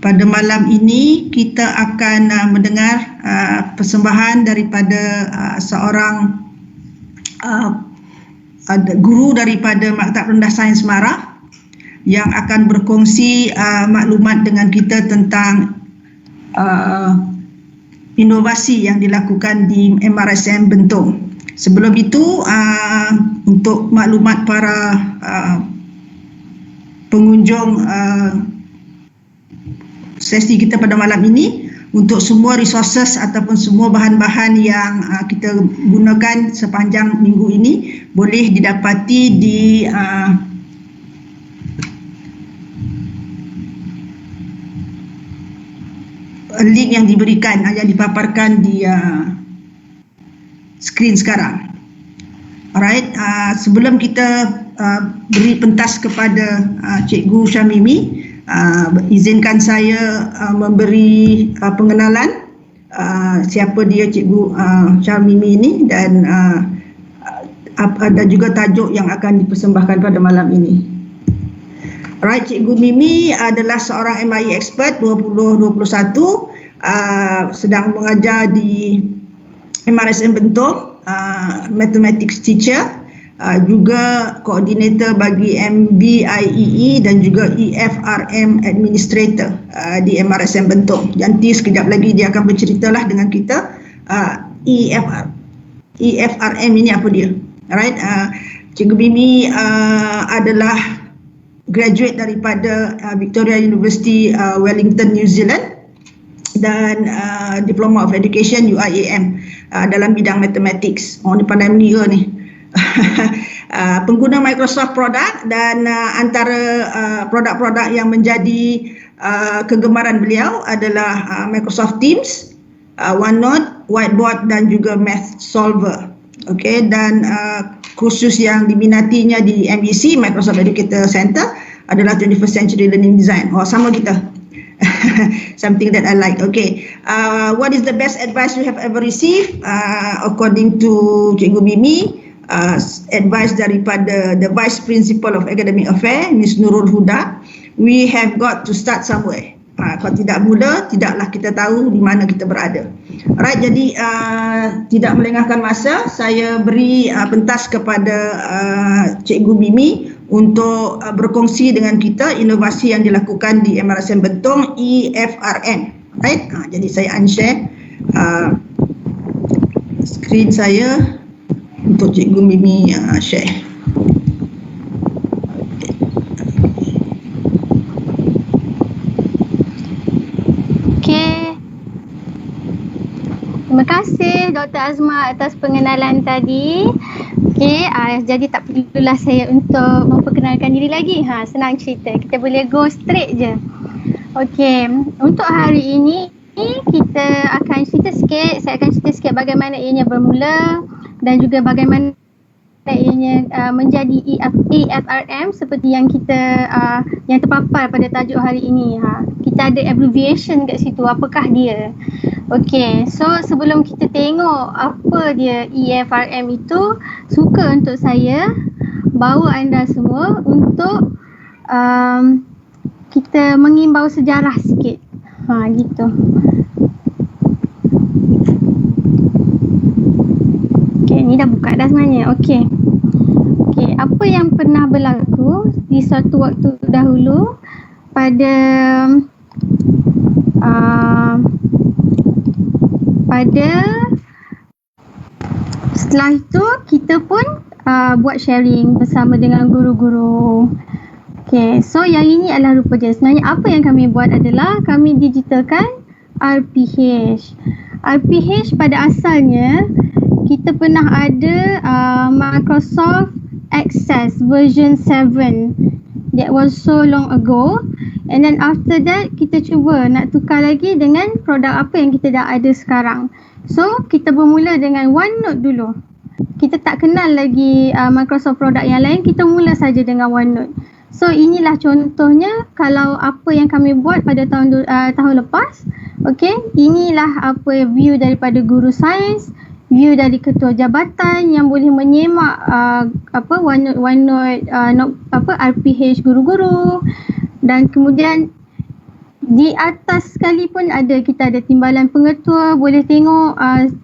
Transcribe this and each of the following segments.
pada malam ini kita akan mendengar persembahan daripada seorang guru daripada Maktab Rendah Sains Mara yang akan berkongsi maklumat dengan kita tentang inovasi yang dilakukan di MRSM Bentong. Sebelum itu, untuk maklumat para pengunjung sesi kita pada malam ini, untuk semua resources ataupun semua bahan-bahan yang kita gunakan sepanjang minggu ini boleh didapati di link yang diberikan, yang dipaparkan di skrin sekarang. Alright, sebelum kita beri pentas kepada Cikgu Syamimi, izinkan saya memberi pengenalan siapa dia Cikgu Syamimi ini dan ada juga tajuk yang akan dipersembahkan pada malam ini. Alright, Cikgu Mimi adalah seorang MIE expert 2021, sedang mengajar di MRSM Bentong, mathematics teacher, juga koordinator bagi MBIEE dan juga EFRM administrator di MRSM Bentong. Nanti sekejap lagi dia akan berceritalah dengan kita EFRM ini apa dia. Alright, Cikgu Mimi adalah graduate daripada Victoria University Wellington, New Zealand, dan Diploma of Education UIAM dalam bidang mathematics. Oh, ni pandai mengira ni. Pengguna Microsoft produk, dan antara produk-produk yang menjadi kegemaran beliau adalah Microsoft Teams, OneNote, Whiteboard dan juga Math Solver. Okey, dan kursus yang diminatinya di MEC, Microsoft Educator Center, adalah 21st Century Learning Design. Oh, sama kita. Something that I like. Okay. What is the best advice you have ever received? According to Cikgu Mimi, advice daripada the Vice Principal of Academic Affairs, Ms. Nurul Huda, we have got to start somewhere. Kalau tidak mula, tidaklah kita tahu di mana kita berada. Alright, jadi tidak melengahkan masa, saya beri pentas kepada Cikgu Mimi untuk berkongsi dengan kita inovasi yang dilakukan di MRSM Bentong EFRM. Right? Jadi saya unshare skrin saya untuk Cikgu Mimi share. Terima kasih Dr. Azma atas pengenalan tadi. Okey, jadi tak perlulah saya untuk memperkenalkan diri lagi. Senang cerita. Kita boleh go straight je. Okey, untuk hari ini kita akan cerita sikit, saya akan cerita sikit bagaimana ianya bermula dan juga bagaimana ianya menjadi EFRM seperti yang kita yang terpapar pada tajuk hari ini. Kita ada abbreviation kat situ, apakah dia? Okey, so sebelum kita tengok apa dia EFRM itu, suka untuk saya bawa anda semua untuk kita mengimbau sejarah sikit. Gitu. Okey, ni dah buka dah sebenarnya. Okey. Okey, apa yang pernah berlaku di suatu waktu dahulu pada setelah itu kita pun buat sharing bersama dengan guru-guru. Okay, so yang ini adalah rupa dia. Sebenarnya apa yang kami buat adalah kami digitalkan RPH. RPH pada asalnya kita pernah ada Microsoft Access version 7. That was so long ago. And then after that kita cuba nak tukar lagi dengan produk apa yang kita dah ada sekarang. So kita bermula dengan OneNote dulu. Kita tak kenal lagi Microsoft produk yang lain, kita mula saja dengan OneNote. So inilah contohnya kalau apa yang kami buat pada tahun lepas. Okay, inilah apa view daripada guru sains, view dari ketua jabatan yang boleh menyemak OneNote RPH guru-guru. Dan kemudian Di atas sekali pun ada, kita ada timbalan pengetua, boleh tengok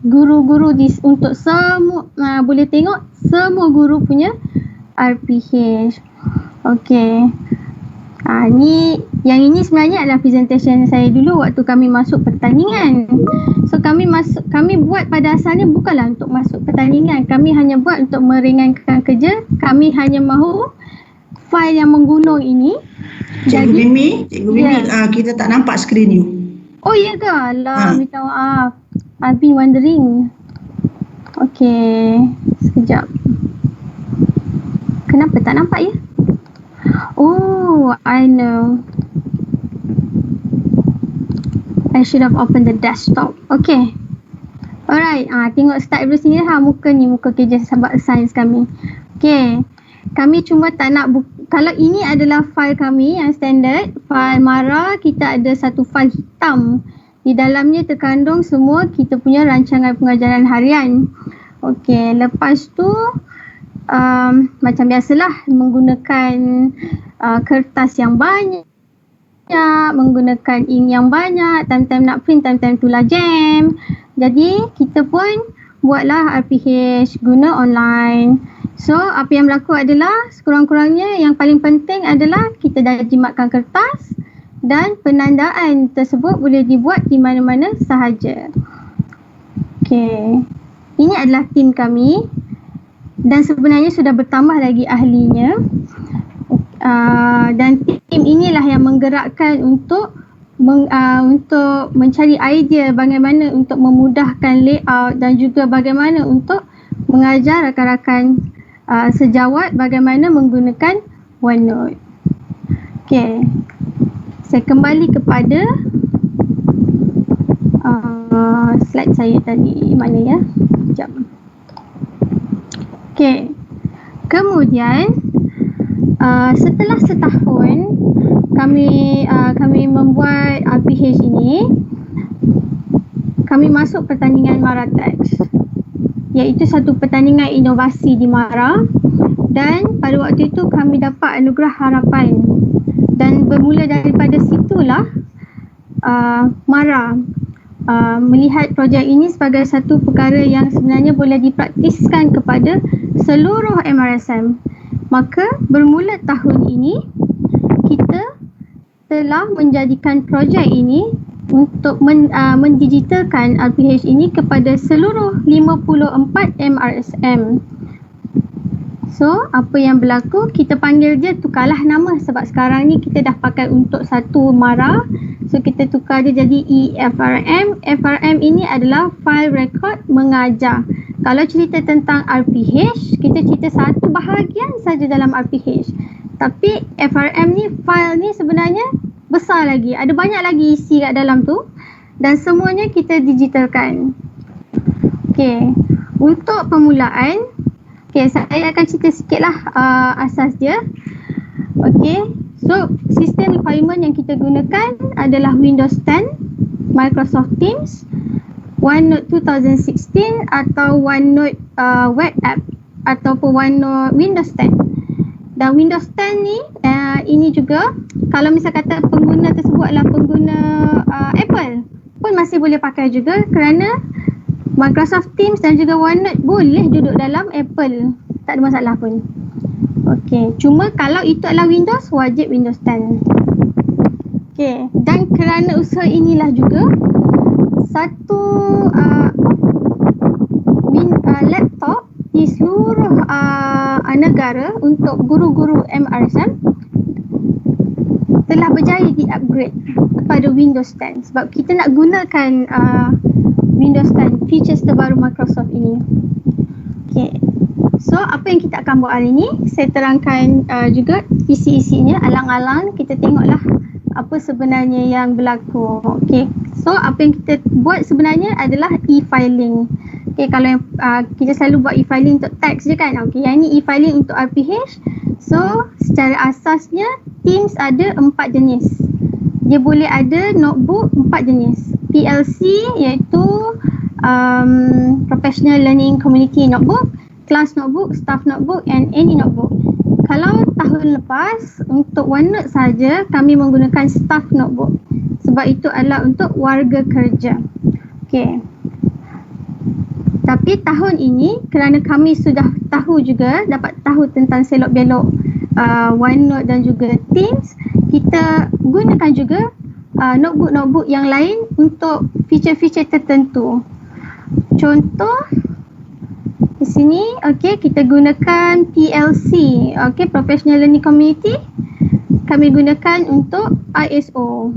guru-guru untuk semua, boleh tengok semua guru punya RPH. Okey. Yang ini sebenarnya adalah presentation saya dulu waktu kami masuk pertandingan. So kami buat pada asalnya bukanlah untuk masuk pertandingan. Kami hanya buat untuk meringankan kerja. Kami hanya mahu file yang menggunung ini. Cikgu Mimi, kita tak nampak skrin you. Oh ya ke? Alah, minta maaf. I've been wondering. Okey, sekejap. Kenapa tak nampak ya? Oh, I know. I should have opened the desktop. Okay. Alright, tengok start dulu sini lah muka kerja sahabat sains kami. Okay. Kami cuma tak nak kalau ini adalah file kami yang standard, file MARA, kita ada satu file hitam. Di dalamnya terkandung semua kita punya rancangan pengajaran harian. Okey, lepas tu macam biasalah menggunakan kertas yang banyak, menggunakan ink yang banyak, time-time nak print, time-time tulah jam. Jadi kita pun buatlah RPH guna online. So apa yang berlaku adalah sekurang-kurangnya yang paling penting adalah kita dah jimatkan kertas dan penandaan tersebut boleh dibuat di mana-mana sahaja. Okey. Ini adalah tim kami dan sebenarnya sudah bertambah lagi ahlinya. Dan tim inilah yang menggerakkan untuk mencari idea bagaimana untuk memudahkan layout dan juga bagaimana untuk mengajar rakan-rakan sejawat bagaimana menggunakan OneNote. Okey. Saya kembali kepada slide saya tadi, mana ya? Sekejap. Okey. Kemudian setelah setahun kami membuat RPH ini, kami masuk pertandingan Maratex, iaitu satu pertandingan inovasi di MARA, dan pada waktu itu kami dapat anugerah harapan, dan bermula daripada situlah MARA melihat projek ini sebagai satu perkara yang sebenarnya boleh dipraktiskan kepada seluruh MRSM. Maka bermula tahun ini kita telah menjadikan projek ini untuk mendigitalkan RPH ini kepada seluruh 54 MRSM. So, apa yang berlaku, kita panggil dia tukarlah nama sebab sekarang ni kita dah pakai untuk satu MARA. So, kita tukar dia jadi EFRM. FRM ini adalah file record mengajar. Kalau cerita tentang RPH, kita cerita satu bahagian saja dalam RPH. Tapi FRM ni, file ni sebenarnya besar lagi. Ada banyak lagi isi kat dalam tu. Dan semuanya kita digitalkan. Okay. Untuk permulaan, okay, saya akan cerita sikit lah asas dia. Okay. So, sistem requirement yang kita gunakan adalah Windows 10, Microsoft Teams, OneNote 2016 atau OneNote Web App ataupun OneNote Windows 10. Dan Windows 10 ni, ini juga kalau misal kata pengguna tersebut adalah pengguna Apple, pun masih boleh pakai juga kerana Microsoft Teams dan juga OneNote boleh duduk dalam Apple. Tak ada masalah pun. Okey, cuma kalau itu adalah Windows, wajib Windows 10. Okey, dan kerana usaha inilah juga satu laptop di seluruh negara untuk guru-guru MRSM telah berjaya di-upgrade kepada Windows 10 sebab kita nak gunakan Windows 10, features terbaru Microsoft ini. Okay. So, apa yang kita akan buat hari ini, saya terangkan juga isi-isinya, alang-alang kita tengoklah apa sebenarnya yang berlaku. Okay. So, apa yang kita buat sebenarnya adalah e-filing. Okay, kalau kita selalu buat e-filing untuk teks je kan. Okay, yang ini e-filing untuk RPH. So, secara asasnya, Teams ada 4 jenis. Dia boleh ada notebook 4 jenis. PLC iaitu Professional Learning Community Notebook, Class Notebook, Staff Notebook and Any Notebook. Kalau tahun lepas, untuk OneNote saja kami menggunakan Staff Notebook. sebab itu adalah untuk warga kerja. Okey. Tapi tahun ini kerana kami sudah tahu juga, dapat tahu tentang selok belok OneNote dan juga Teams, kita gunakan juga notebook-notebook yang lain untuk feature-feature tertentu. Contoh di sini, okey, kita gunakan PLC, okey, Professional Learning Community. Kami gunakan untuk ISO.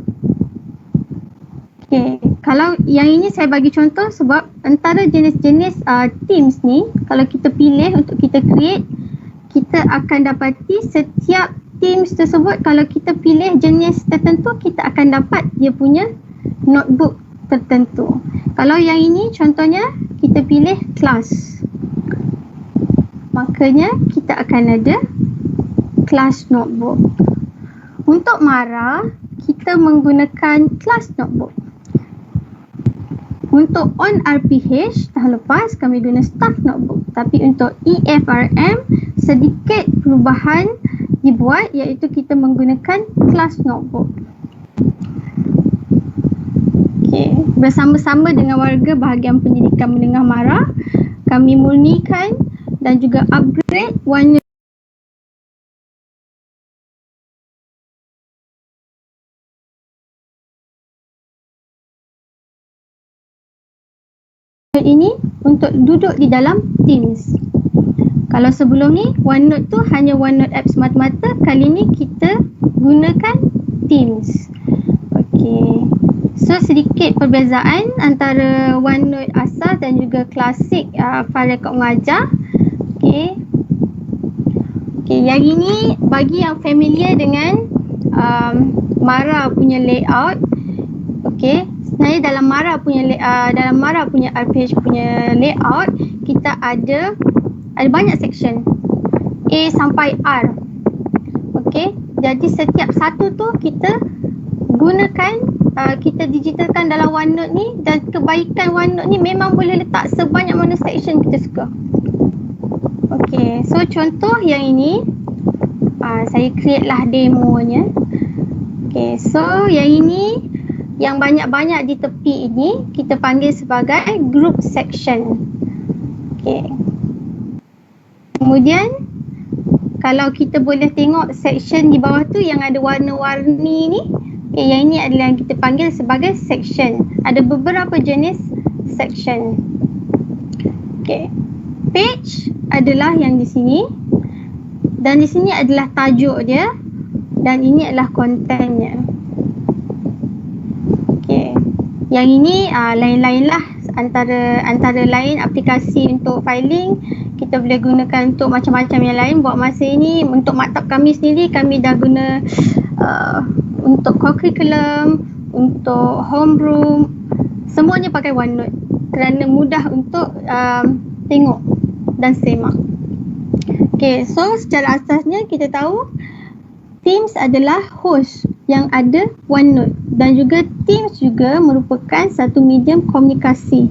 Okey, kalau yang ini saya bagi contoh sebab antara jenis-jenis Teams ni, kalau kita pilih untuk kita create, kita akan dapati setiap Teams tersebut, kalau kita pilih jenis tertentu, kita akan dapat dia punya notebook tertentu. Kalau yang ini contohnya, kita pilih class. Makanya kita akan ada class notebook. Untuk Mara, kita menggunakan class notebook. Untuk on RPH, tahun lepas kami guna staff notebook. Tapi untuk EFRM, sedikit perubahan dibuat, iaitu kita menggunakan class notebook. Okay. Bersama-sama dengan warga bahagian pendidikan menengah Mara, kami murnikan dan juga upgrade OneNote ini untuk duduk di dalam Teams. Kalau sebelum ni OneNote tu hanya OneNote app semata-mata, kali ni kita gunakan Teams. Okey. So sedikit perbezaan antara OneNote asal dan juga klasik file rekod mengajar. Okey. Okey, yang ini bagi yang familiar dengan Mara punya layout. Okey, sebenarnya dalam Mara punya RPH punya layout, kita ada banyak section A sampai R. Okey, jadi setiap satu tu kita gunakan, kita digitalkan dalam OneNote ni, dan kebaikan OneNote ni memang boleh letak sebanyak mana section kita suka. Okey, so contoh yang ini saya create lah demonya. Okey, so yang ini, yang banyak-banyak di tepi ini kita panggil sebagai group section. Okey. Kemudian kalau kita boleh tengok section di bawah tu yang ada warna-warni ni, yang ini adalah yang kita panggil sebagai section. Ada beberapa jenis section. Okey. Page adalah yang di sini, dan di sini adalah tajuk dia, dan ini adalah kontennya. Okey. Yang ini lain-lain lah, antara lain aplikasi untuk filing. Kita boleh gunakan untuk macam-macam yang lain. Buat masa ini untuk maktab kami sendiri, kami dah guna untuk co-curriculum, untuk homeroom, semuanya pakai OneNote kerana mudah untuk tengok dan semak. Okay, so secara asasnya kita tahu Teams adalah host yang ada OneNote, dan juga Teams juga merupakan satu medium komunikasi.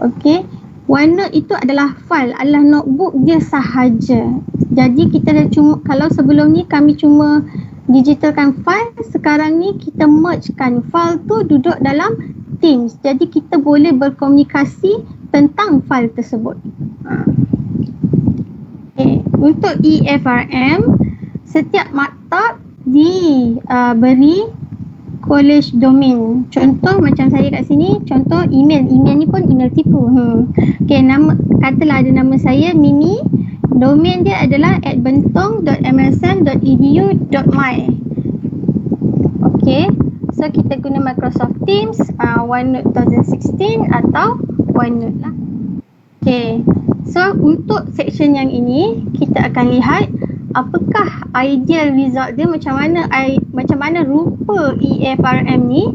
Okay, OneNote itu adalah file, adalah notebook dia sahaja. Jadi kita dah kalau sebelum ni kami cuma digitalkan file, sekarang ni kita mergekan file tu duduk dalam Teams. Jadi kita boleh berkomunikasi tentang file tersebut. Okay. Untuk EFRM, setiap maktab diberi college domain. Contoh macam saya kat sini, contoh email ni pun email tipu. Okay, katalah ada nama saya Mimi, domain dia adalah @bentong.msn.edu.my. Okay, so kita guna Microsoft Teams, OneNote 2016 atau OneNote lah. Okay, so untuk section yang ini kita akan lihat apakah ideal result dia, macam mana rupa EFRM ni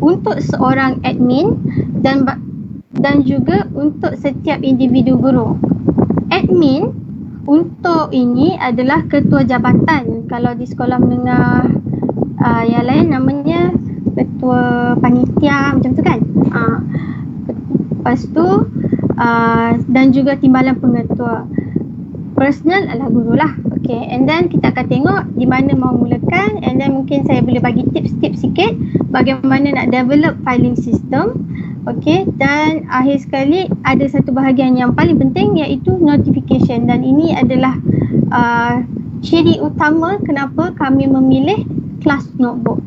untuk seorang admin dan juga untuk setiap individu guru. Admin untuk ini adalah ketua jabatan. Kalau di sekolah menengah yang lain namanya ketua panitia macam tu kan. Lepas tu dan juga timbalan pengetua. Personal adalah guru lah. Okay, and then kita akan tengok di mana mau mulakan, and then mungkin saya boleh bagi tips-tips sikit bagaimana nak develop filing system. Okay, dan akhir sekali ada satu bahagian yang paling penting iaitu notification, dan ini adalah ciri utama kenapa kami memilih kelas notebook.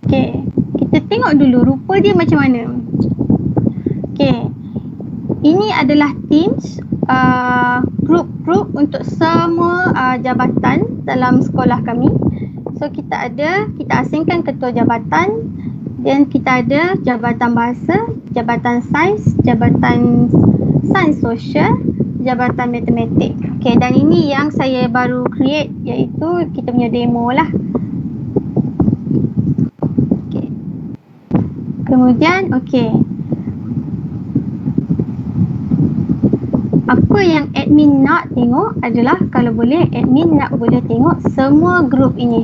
Okay, kita tengok dulu rupa dia macam mana. Okay, ini adalah Teams, grup-grup untuk semua jabatan dalam sekolah kami. So kita asingkan ketua jabatan, dan kita ada jabatan bahasa, jabatan sains sosial, jabatan matematik. Okay, dan ini yang saya baru create, iaitu kita punya demo lah. Okay. Kemudian, apa yang admin nak tengok adalah, kalau boleh, admin nak boleh tengok semua grup ini.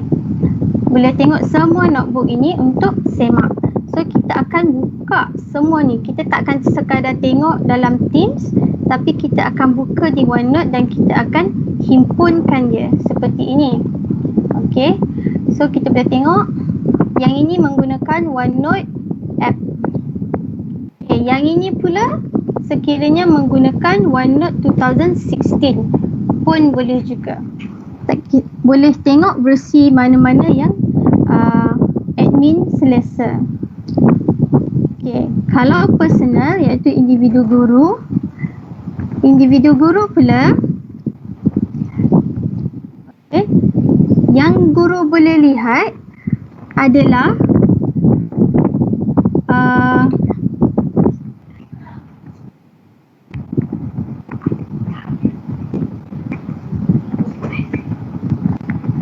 Boleh tengok semua notebook ini untuk semak. So kita akan buka semua ni. Kita tak akan sekadar tengok dalam Teams, tapi kita akan buka di OneNote dan kita akan himpunkan dia seperti ini. Okay, so kita boleh tengok yang ini menggunakan OneNote app. Okay, yang ini pula sekiranya menggunakan OneNote 2016 pun boleh juga. Boleh tengok versi mana-mana yang admin selesa. Okay, kalau personal iaitu individu guru pula, okay, yang guru boleh lihat adalah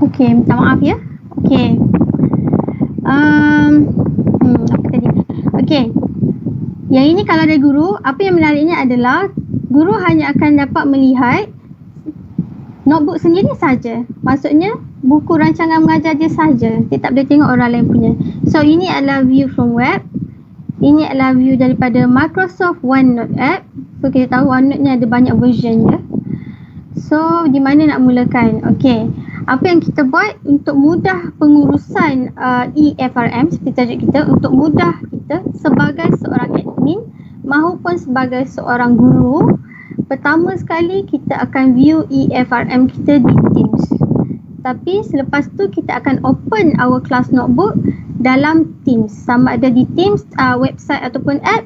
okay, minta maaf ya. Okay. Apa tadi? Okay. Yang ini kalau dari guru, apa yang menariknya adalah guru hanya akan dapat melihat notebook sendiri saja. Maksudnya buku rancangan mengajar dia saja. Dia tak boleh tengok orang lain punya. So ini adalah view from web. Ini adalah view daripada Microsoft OneNote app. So kita tahu OneNote ni ada banyak version ya. So di mana nak mulakan? Okay. Apa yang kita buat untuk mudah pengurusan EFRM seperti tajuk kita, untuk mudah kita sebagai seorang admin maupun sebagai seorang guru, pertama sekali kita akan view EFRM kita di Teams. Tapi selepas tu kita akan open our class notebook dalam Teams. Sama ada di Teams website ataupun app,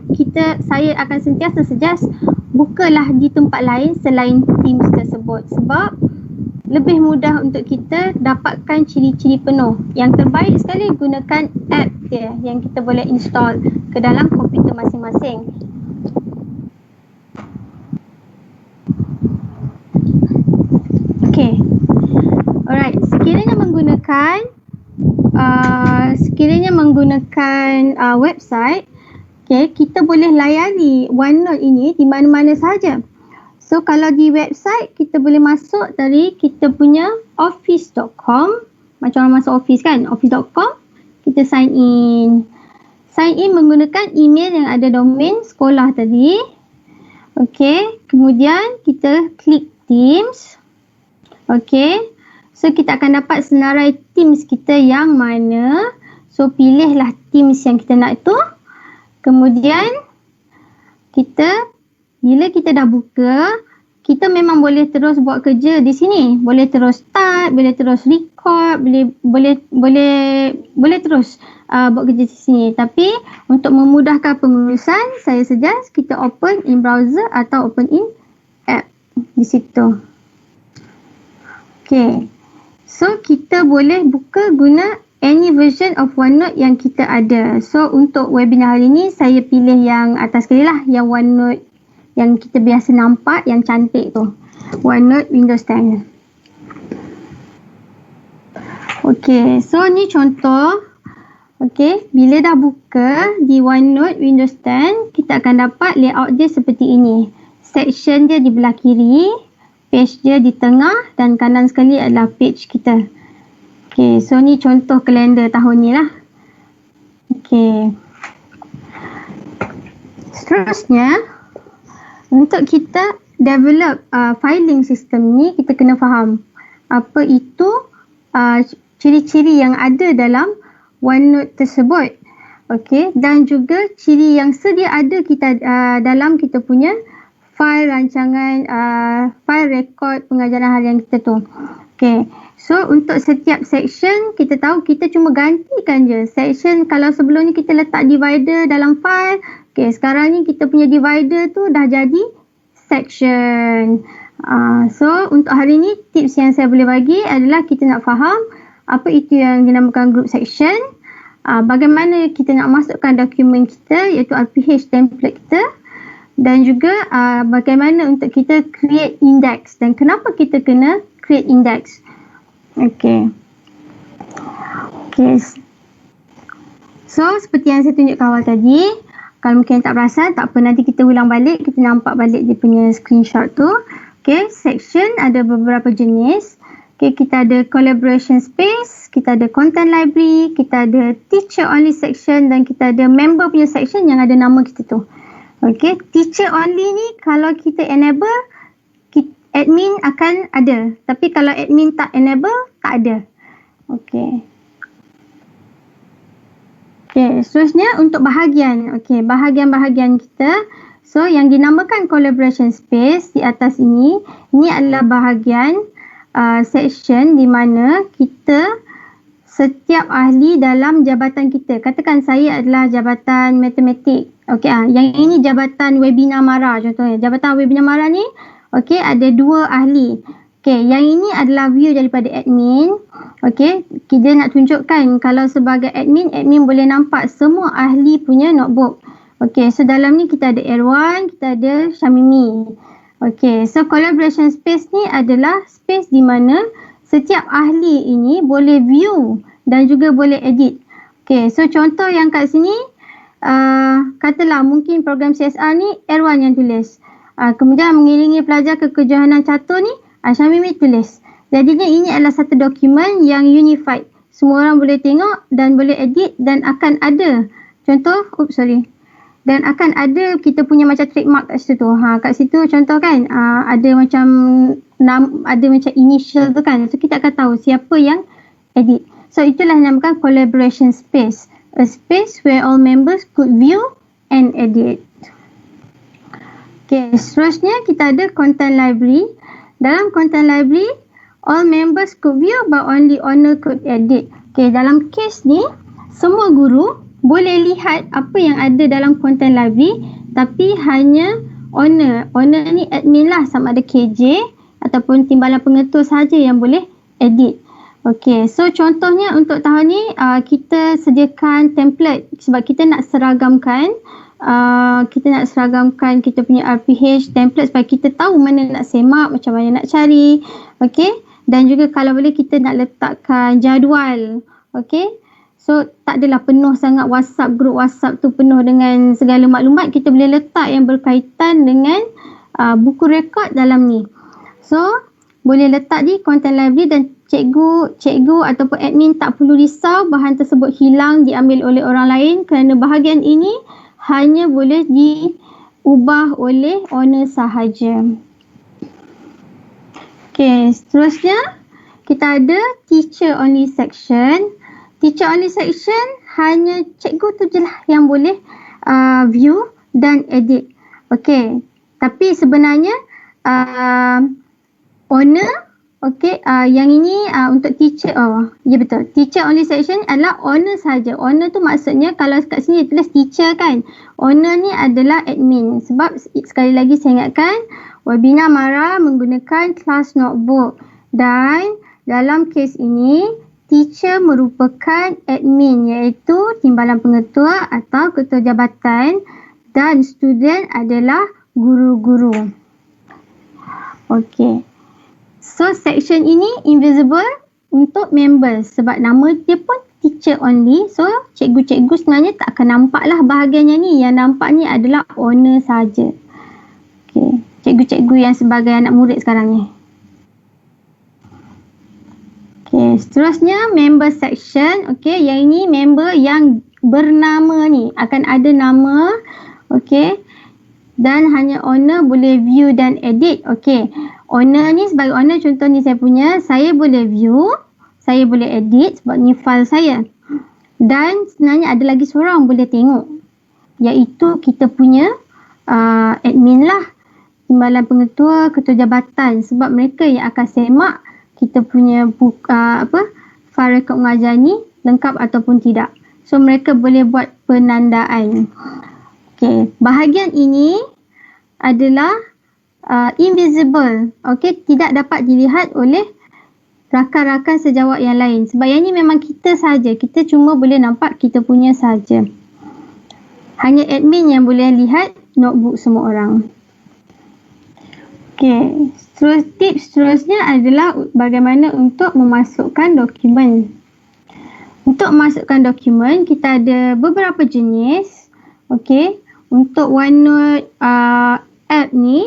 saya akan sentiasa suggest bukalah di tempat lain selain Teams tersebut, sebab lebih mudah untuk kita dapatkan ciri-ciri penuh. Yang terbaik sekali gunakan app dia yang kita boleh install ke dalam komputer masing-masing. Okay. Alright, sekiranya menggunakan website, okay, kita boleh layari OneNote ini di mana-mana sahaja. So kalau di website, kita boleh masuk dari kita punya office.com. Macam orang masuk office kan, office.com. Kita sign in. Sign in menggunakan email yang ada domain sekolah tadi. Okay, kemudian kita klik Teams. Okay, so kita akan dapat senarai Teams kita yang mana. So pilihlah Teams yang kita nak tu. Kemudian bila kita dah buka, kita memang boleh terus buat kerja di sini. Boleh terus start, boleh terus record, boleh terus buat kerja di sini. Tapi untuk memudahkan pengurusan, saya suggest kita open in browser atau open in app di situ. Okay. So kita boleh buka guna any version of OneNote yang kita ada. So untuk webinar hari ini, saya pilih yang atas sekali lah, yang OneNote yang kita biasa nampak, yang cantik tu. OneNote Windows 10. Okay, so ni contoh. Okay, bila dah buka di OneNote Windows 10, kita akan dapat layout dia seperti ini. Section dia di belah kiri, page dia di tengah, dan kanan sekali adalah page kita. Okay, so ni contoh kalender tahun ni lah. Okay. Seterusnya, untuk kita develop filing system ni, kita kena faham apa itu ciri-ciri yang ada dalam OneNote tersebut. Okey, dan juga ciri yang sedia ada kita dalam kita punya fail rancangan, fail rekod pengajaran harian kita tu. Okey, so untuk setiap section kita tahu kita cuma gantikan je section. Kalau sebelum ni kita letak divider dalam file, okey, sekarang ni kita punya divider tu dah jadi section. So untuk hari ni tips yang saya boleh bagi adalah kita nak faham apa itu yang dinamakan group section, bagaimana kita nak masukkan dokumen kita iaitu RPH template kita, dan juga bagaimana untuk kita create index dan kenapa kita kena create index. Okay. So seperti yang saya tunjuk awal tadi, kalau mungkin tak perasan, tak apa, nanti kita ulang balik, kita nampak balik dia punya screenshot tu. Okay, section ada beberapa jenis. Okay, kita ada collaboration space, kita ada content library, kita ada teacher only section, dan kita ada member punya section yang ada nama kita tu. Okay, teacher only ni kalau kita enable, admin akan ada. Tapi kalau admin tak enable, tak ada. Okay. Okay, seterusnya untuk bahagian. Okay, bahagian-bahagian kita. So, yang dinamakan collaboration space di atas ini adalah bahagian section di mana kita setiap ahli dalam jabatan kita. Katakan saya adalah jabatan matematik. Okey, yang ini jabatan webinar Mara contohnya. Jabatan webinar Mara ni, okey, ada 2 ahli. Okey, yang ini adalah view daripada admin. Okey, kita nak tunjukkan kalau sebagai admin boleh nampak semua ahli punya notebook. Okey, so dalam ni kita ada Erwan, kita ada Syamimi. Okey, so collaboration space ni adalah space di mana setiap ahli ini boleh view dan juga boleh edit. Okey, so contoh yang kat sini, katalah mungkin program CSR ni Erwan yang tulis. Kemudian mengiringi pelajar ke kejohanan catur ni, Syamimi tulis. Jadinya ini adalah satu dokumen yang unified. Semua orang boleh tengok dan boleh edit dan akan ada. Contoh, dan akan ada kita punya macam trademark kat situ tu. Kat situ contoh kan, ada macam ada macam initial tu kan. So kita akan tahu siapa yang edit. So itulah yang dinamakan collaboration space. A space where all members could view and edit. Okay, seterusnya kita ada content library. Dalam content library, all members could view but only owner could edit. Okay, dalam case ni, semua guru boleh lihat apa yang ada dalam content library, tapi hanya owner. Owner ni admin lah, sama ada KJ ataupun timbalan pengetua sahaja yang boleh edit. Okay, so contohnya untuk tahun ni kita sediakan template sebab kita nak seragamkan kita punya RPH template supaya kita tahu mana nak semak, macam mana nak cari. Okay, dan juga kalau boleh kita nak letakkan jadual. Okay, so tak adalah penuh sangat WhatsApp, grup WhatsApp tu penuh dengan segala maklumat. Kita boleh letak yang berkaitan dengan buku rekod dalam ni. So boleh letak di content library dan cikgu ataupun admin tak perlu risau bahan tersebut hilang diambil oleh orang lain kerana bahagian ini hanya boleh diubah oleh owner sahaja. Okay, seterusnya kita ada teacher only section. Teacher only section hanya cikgu tu je lah yang boleh view dan edit. Okay, tapi sebenarnya owner, okay, yang ini untuk teacher, ya betul. Teacher only section adalah owner saja. Owner tu maksudnya kalau kat sini tulis teacher kan, owner ni adalah admin. Sebab sekali lagi saya ingatkan, webinar Mara menggunakan class notebook dan dalam kes ini teacher merupakan admin iaitu timbalan pengetua atau ketua jabatan dan student adalah guru-guru. Okey. So section ini invisible untuk members sebab nama dia pun teacher only. So cikgu-cikgu sebenarnya tak akan nampak lah bahagiannya ni. Yang nampak ni adalah owner saja. Okey. Cikgu-cikgu yang sebagai anak murid sekarang ni. Okey, seterusnya member section. Okey, yang ini member yang bernama ni akan ada nama. Okey. dan hanya owner boleh view dan edit. Okey. Owner ni sebagai owner, contoh ni saya punya, saya boleh view, saya boleh edit sebab ni file saya. Dan sebenarnya ada lagi seorang boleh tengok, iaitu kita punya admin lah, timbalan pengetua, ketua jabatan, sebab mereka yang akan semak kita punya file rekod mengajar ni lengkap ataupun tidak. So mereka boleh buat penandaan. Okey, bahagian ini adalah invisible. Okey, tidak dapat dilihat oleh rakan-rakan sejawat yang lain. Sebab yang ni memang kita saja. Kita cuma boleh nampak kita punya saja. Hanya admin yang boleh lihat notebook semua orang. Okey, tips seterusnya adalah bagaimana untuk memasukkan dokumen. Untuk memasukkan dokumen, kita ada beberapa jenis. Okey, untuk OneNote app ni,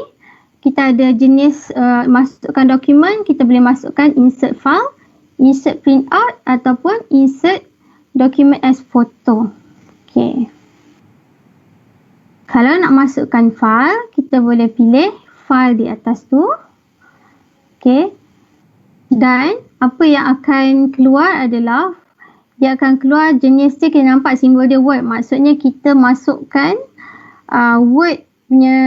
kita ada jenis masukkan dokumen. Kita boleh masukkan insert file, insert printout ataupun insert document as photo. Okey. Kalau nak masukkan file, kita boleh pilih file di atas tu. Okey. Dan apa yang akan keluar adalah, dia akan keluar jenis dia, kita nampak simbol dia Word. Maksudnya kita masukkan Word punya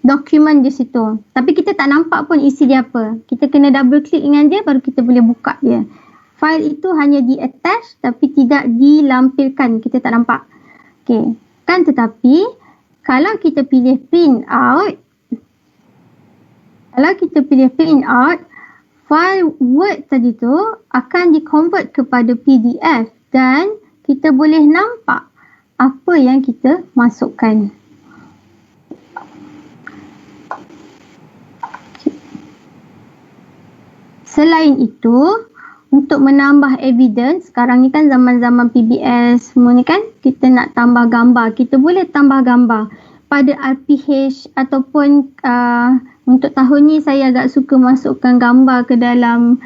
dokumen di situ. Tapi kita tak nampak pun isi dia apa. Kita kena double klik dengan dia baru kita boleh buka dia. File itu hanya di attach tapi tidak dilampirkan. Kita tak nampak. Okey. Kan tetapi kalau kita pilih print out, file Word tadi tu akan di-convert kepada PDF dan kita boleh nampak apa yang kita masukkan. Selain itu, untuk menambah evidence, sekarang ni kan zaman-zaman PBS semua ni kan, kita nak tambah gambar. Kita boleh tambah gambar pada RPH ataupun untuk tahun ni saya agak suka masukkan gambar ke dalam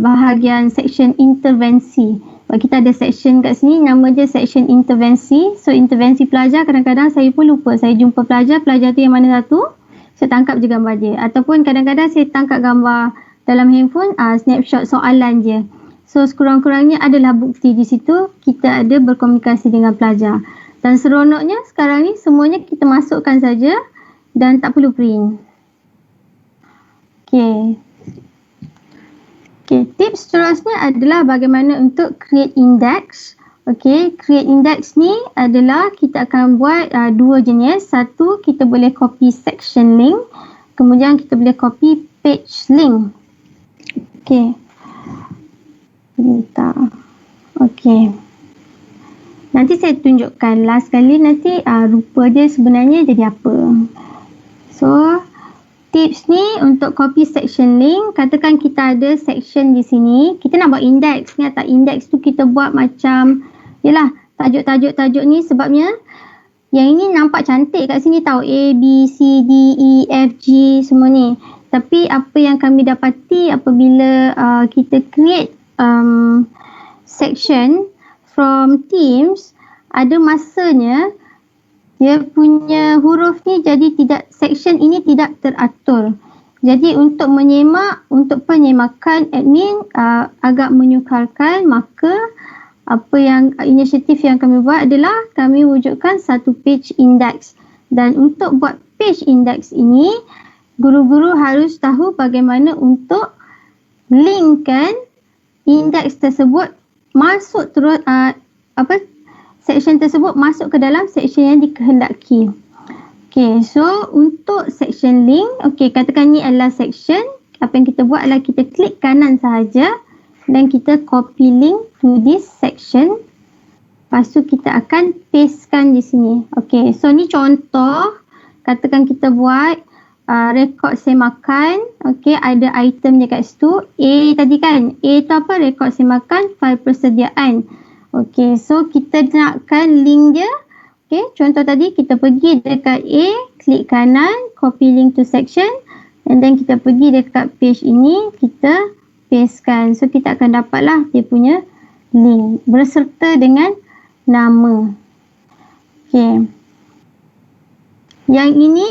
bahagian section intervensi. Sebab kita ada section kat sini, nama dia section intervensi. So intervensi pelajar, kadang-kadang saya pun lupa. Saya jumpa pelajar tu yang mana satu, saya tangkap je gambar dia. Ataupun kadang-kadang saya tangkap gambar dalam handphone, snapshot soalan je. So sekurang-kurangnya adalah bukti di situ kita ada berkomunikasi dengan pelajar. Dan seronoknya sekarang ni semuanya kita masukkan saja dan tak perlu print. Okay, tips seterusnya adalah bagaimana untuk create index. Okay, create index ni adalah kita akan buat dua jenis. Satu, kita boleh copy section link. Kemudian kita boleh copy page link. Okay. Okay. Nanti saya tunjukkan last kali nanti rupa dia sebenarnya jadi apa. So, tips ni untuk copy section link. Katakan kita ada section di sini. Kita nak buat index. Ingat tak, index tu kita buat macam, yelah, tajuk-tajuk ni sebabnya yang ini nampak cantik kat sini tahu. A, B, C, D, E, F, G semua ni. Tapi apa yang kami dapati apabila kita create section from Teams, ada masanya dia punya huruf ni jadi section ini tidak teratur. Jadi untuk penyemakan admin agak menyukarkan, maka inisiatif yang kami buat adalah kami wujudkan satu page index. Dan untuk buat page index ini, guru-guru harus tahu bagaimana untuk linkkan indeks tersebut masuk terus section tersebut masuk ke dalam section yang dikehendaki. Okey, so untuk section link, okey, katakan ni adalah section. Apa yang kita buat adalah kita klik kanan sahaja dan kita copy link to this section. Lepas tu kita akan pastekan di sini. Okey, so ni contoh. Katakan kita buat rekod semakan. Okey, ada itemnya kat situ. A tadi kan. A tu apa? Rekod semakan file persediaan. Okey, so kita nakkan link dia. Okey, contoh tadi kita pergi dekat A, klik kanan, copy link to section. And then kita pergi dekat page ini, kita pastekan. So kita akan dapatlah dia punya link berserta dengan nama. Okey. Yang ini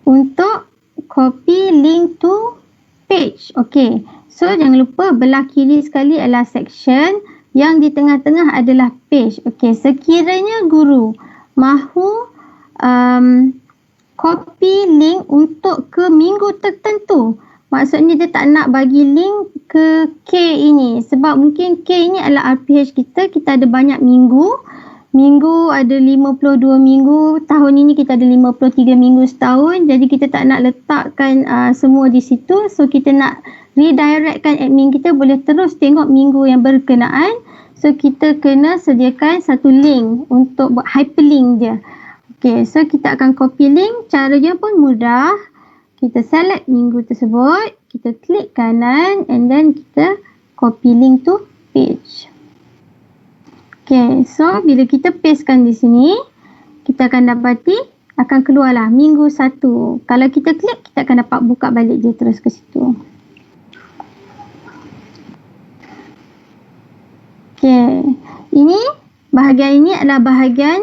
untuk copy link to page. Okay. So, jangan lupa belah kiri sekali adalah section. Yang di tengah-tengah adalah page. Okay. Sekiranya guru mahu copy link untuk ke minggu tertentu. Maksudnya dia tak nak bagi link ke K ini. Sebab mungkin K ini adalah RPH kita. Kita ada banyak minggu. Minggu ada 52 minggu. Tahun ini kita ada 53 minggu setahun. Jadi kita tak nak letakkan semua di situ. So kita nak redirectkan admin kita boleh terus tengok minggu yang berkenaan. So kita kena sediakan satu link untuk buat hyperlink dia. Okay, so kita akan copy link. Caranya pun mudah. Kita select minggu tersebut. Kita klik kanan and then kita copy link to page. Okay, so bila kita pastekan di sini, kita akan dapati akan keluarlah minggu 1. Kalau kita klik, kita akan dapat buka balik dia terus ke situ. Okay, ini bahagian ini adalah bahagian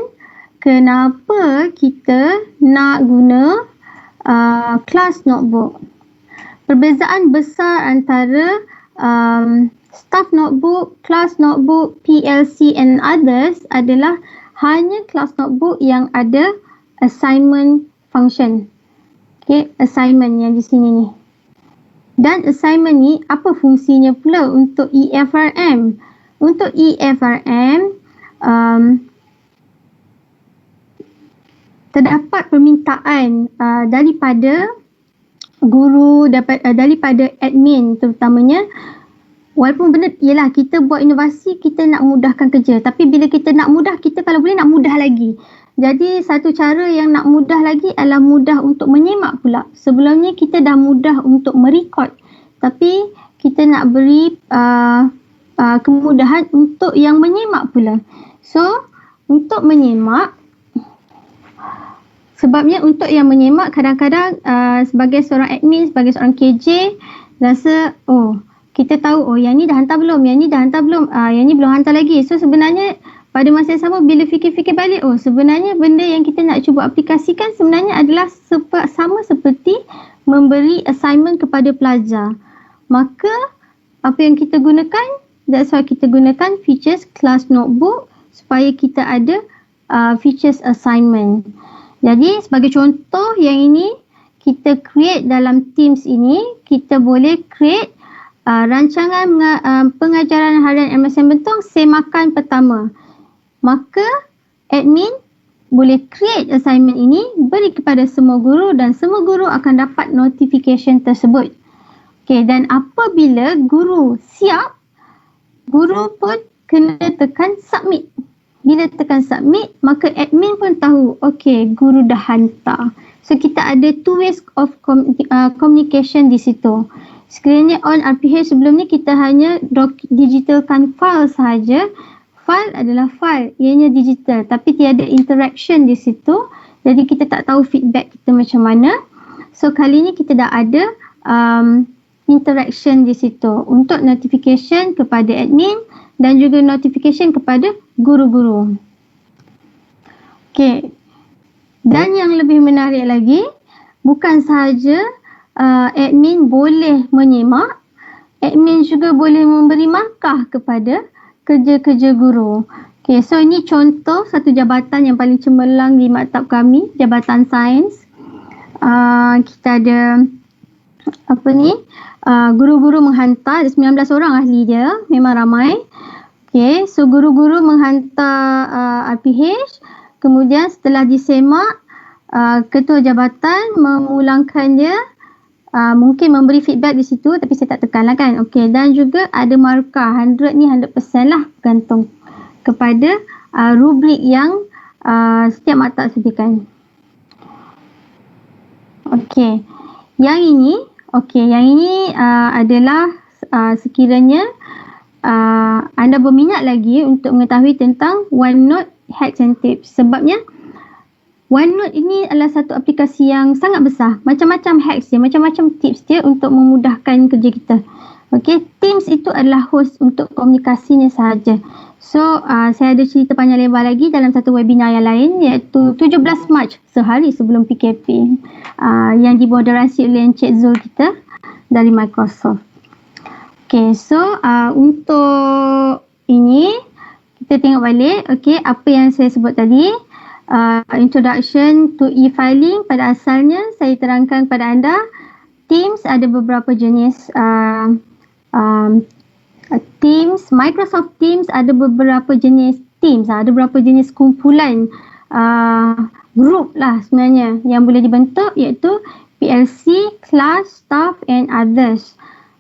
kenapa kita nak guna class notebook. Perbezaan besar antara staff notebook, class notebook, PLC and others adalah hanya class notebook yang ada assignment function. Okay, assignment yang di sini ni. Dan assignment ni apa fungsinya pula untuk EFRM? Untuk EFRM, terdapat permintaan daripada guru, daripada admin terutamanya. Walaupun benda ialah kita buat inovasi, kita nak mudahkan kerja. Tapi bila kita nak mudah, kita kalau boleh nak mudah lagi. Jadi satu cara yang nak mudah lagi adalah mudah untuk menyemak pula. Sebelumnya kita dah mudah untuk merekod. Tapi kita nak beri kemudahan untuk yang menyemak pula. So, untuk menyemak, sebabnya untuk yang menyemak kadang-kadang sebagai seorang admin, sebagai seorang KJ, rasa kita tahu yang ni dah hantar belum, yang ni dah hantar belum, yang ni belum hantar lagi. So sebenarnya pada masa yang sama bila fikir-fikir balik, sebenarnya benda yang kita nak cuba aplikasikan sebenarnya adalah sama seperti memberi assignment kepada pelajar. Maka apa yang kita gunakan, that's why kita gunakan features class notebook supaya kita ada features assignment. Jadi sebagai contoh yang ini kita create dalam Teams ini, kita boleh create rancangan pengajaran harian MSN Bentong semakan pertama. Maka admin boleh create assignment ini, beri kepada semua guru dan semua guru akan dapat notification tersebut. Okay, dan apabila guru siap, guru pun kena tekan submit. Bila tekan submit, maka admin pun tahu, okay, guru dah hantar. So, kita ada two ways of communication di situ. Sekiranya on RPH sebelum ni, kita hanya digitalkan file sahaja. File adalah file, ianya digital. Tapi tiada interaction di situ. Jadi, kita tak tahu feedback kita macam mana. So, kali ni kita dah ada interaction di situ untuk notification kepada admin dan juga notification kepada guru-guru. Okay. Dan yang lebih menarik lagi, bukan sahaja admin boleh menyemak, admin juga boleh memberi markah kepada kerja-kerja guru. Okay, so ini contoh satu jabatan yang paling cemerlang di maktab kami, Jabatan Sains. Kita ada guru-guru menghantar, ada 19 orang ahli dia, memang ramai. Okay, so guru-guru menghantar RPH, kemudian setelah disemak, ketua jabatan memulangkan dia, mungkin memberi feedback di situ, tapi saya tak tekan lah kan. Okay, dan juga ada markah, 100 ni 100% lah bergantung kepada rubrik yang setiap maktab sediakan. Okay, yang ini adalah sekiranya anda berminat lagi untuk mengetahui tentang OneNote hacks and tips. Sebabnya OneNote ini adalah satu aplikasi yang sangat besar. Macam-macam hacks dia, macam-macam tips dia untuk memudahkan kerja kita. Okay, Teams itu adalah host untuk komunikasinya sahaja. So, saya ada cerita panjang lebar lagi dalam satu webinar yang lain, iaitu 17 Mac, sehari sebelum PKP, yang dimoderasi oleh Encik Zul kita dari Microsoft. Okay, so untuk ini, kita tengok balik, okay, apa yang saya sebut tadi. Introduction to e-filing, pada asalnya saya terangkan kepada anda, Teams ada beberapa jenis Teams, Microsoft Teams ada beberapa jenis Teams, ada beberapa jenis kumpulan group lah sebenarnya yang boleh dibentuk, iaitu PLC, class, staff and others.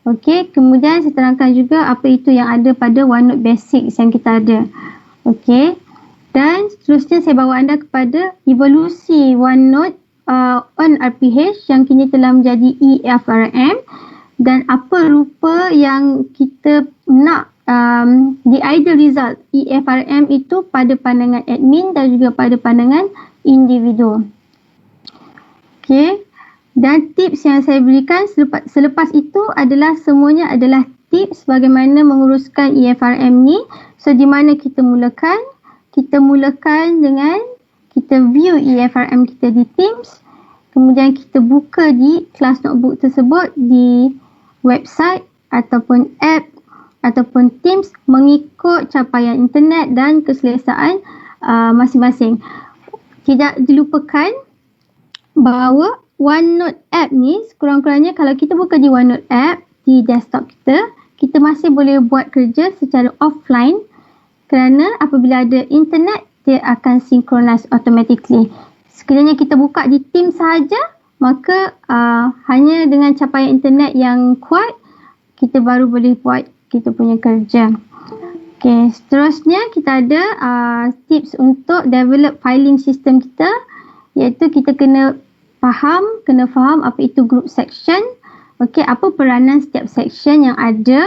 Okey, kemudian saya terangkan juga apa itu yang ada pada OneNote Basics yang kita ada. Okey, dan seterusnya saya bawa anda kepada evolusi OneNote on RPH yang kini telah menjadi EFRM, dan apa rupa yang kita nak the ideal result EFRM itu pada pandangan admin dan juga pada pandangan individu. Okey, dan tips yang saya berikan selepas itu adalah semuanya adalah tips bagaimana menguruskan EFRM ni. So di mana kita mulakan? Kita mulakan dengan kita view EFRM kita di Teams, kemudian kita buka di kelas notebook tersebut di website ataupun app ataupun Teams mengikut capaian internet dan keselesaan masing-masing. Tidak dilupakan bahawa OneNote app ni sekurang-kurangnya kalau kita buka di OneNote app di desktop kita, kita masih boleh buat kerja secara offline kerana apabila ada internet dia akan synchronize automatically. Sekiranya kita buka di Teams sahaja, maka hanya dengan capaian internet yang kuat, kita baru boleh buat kita punya kerja. Okay, seterusnya kita ada tips untuk develop filing system kita, iaitu kita kena faham apa itu group section. Okay, apa peranan setiap section yang ada,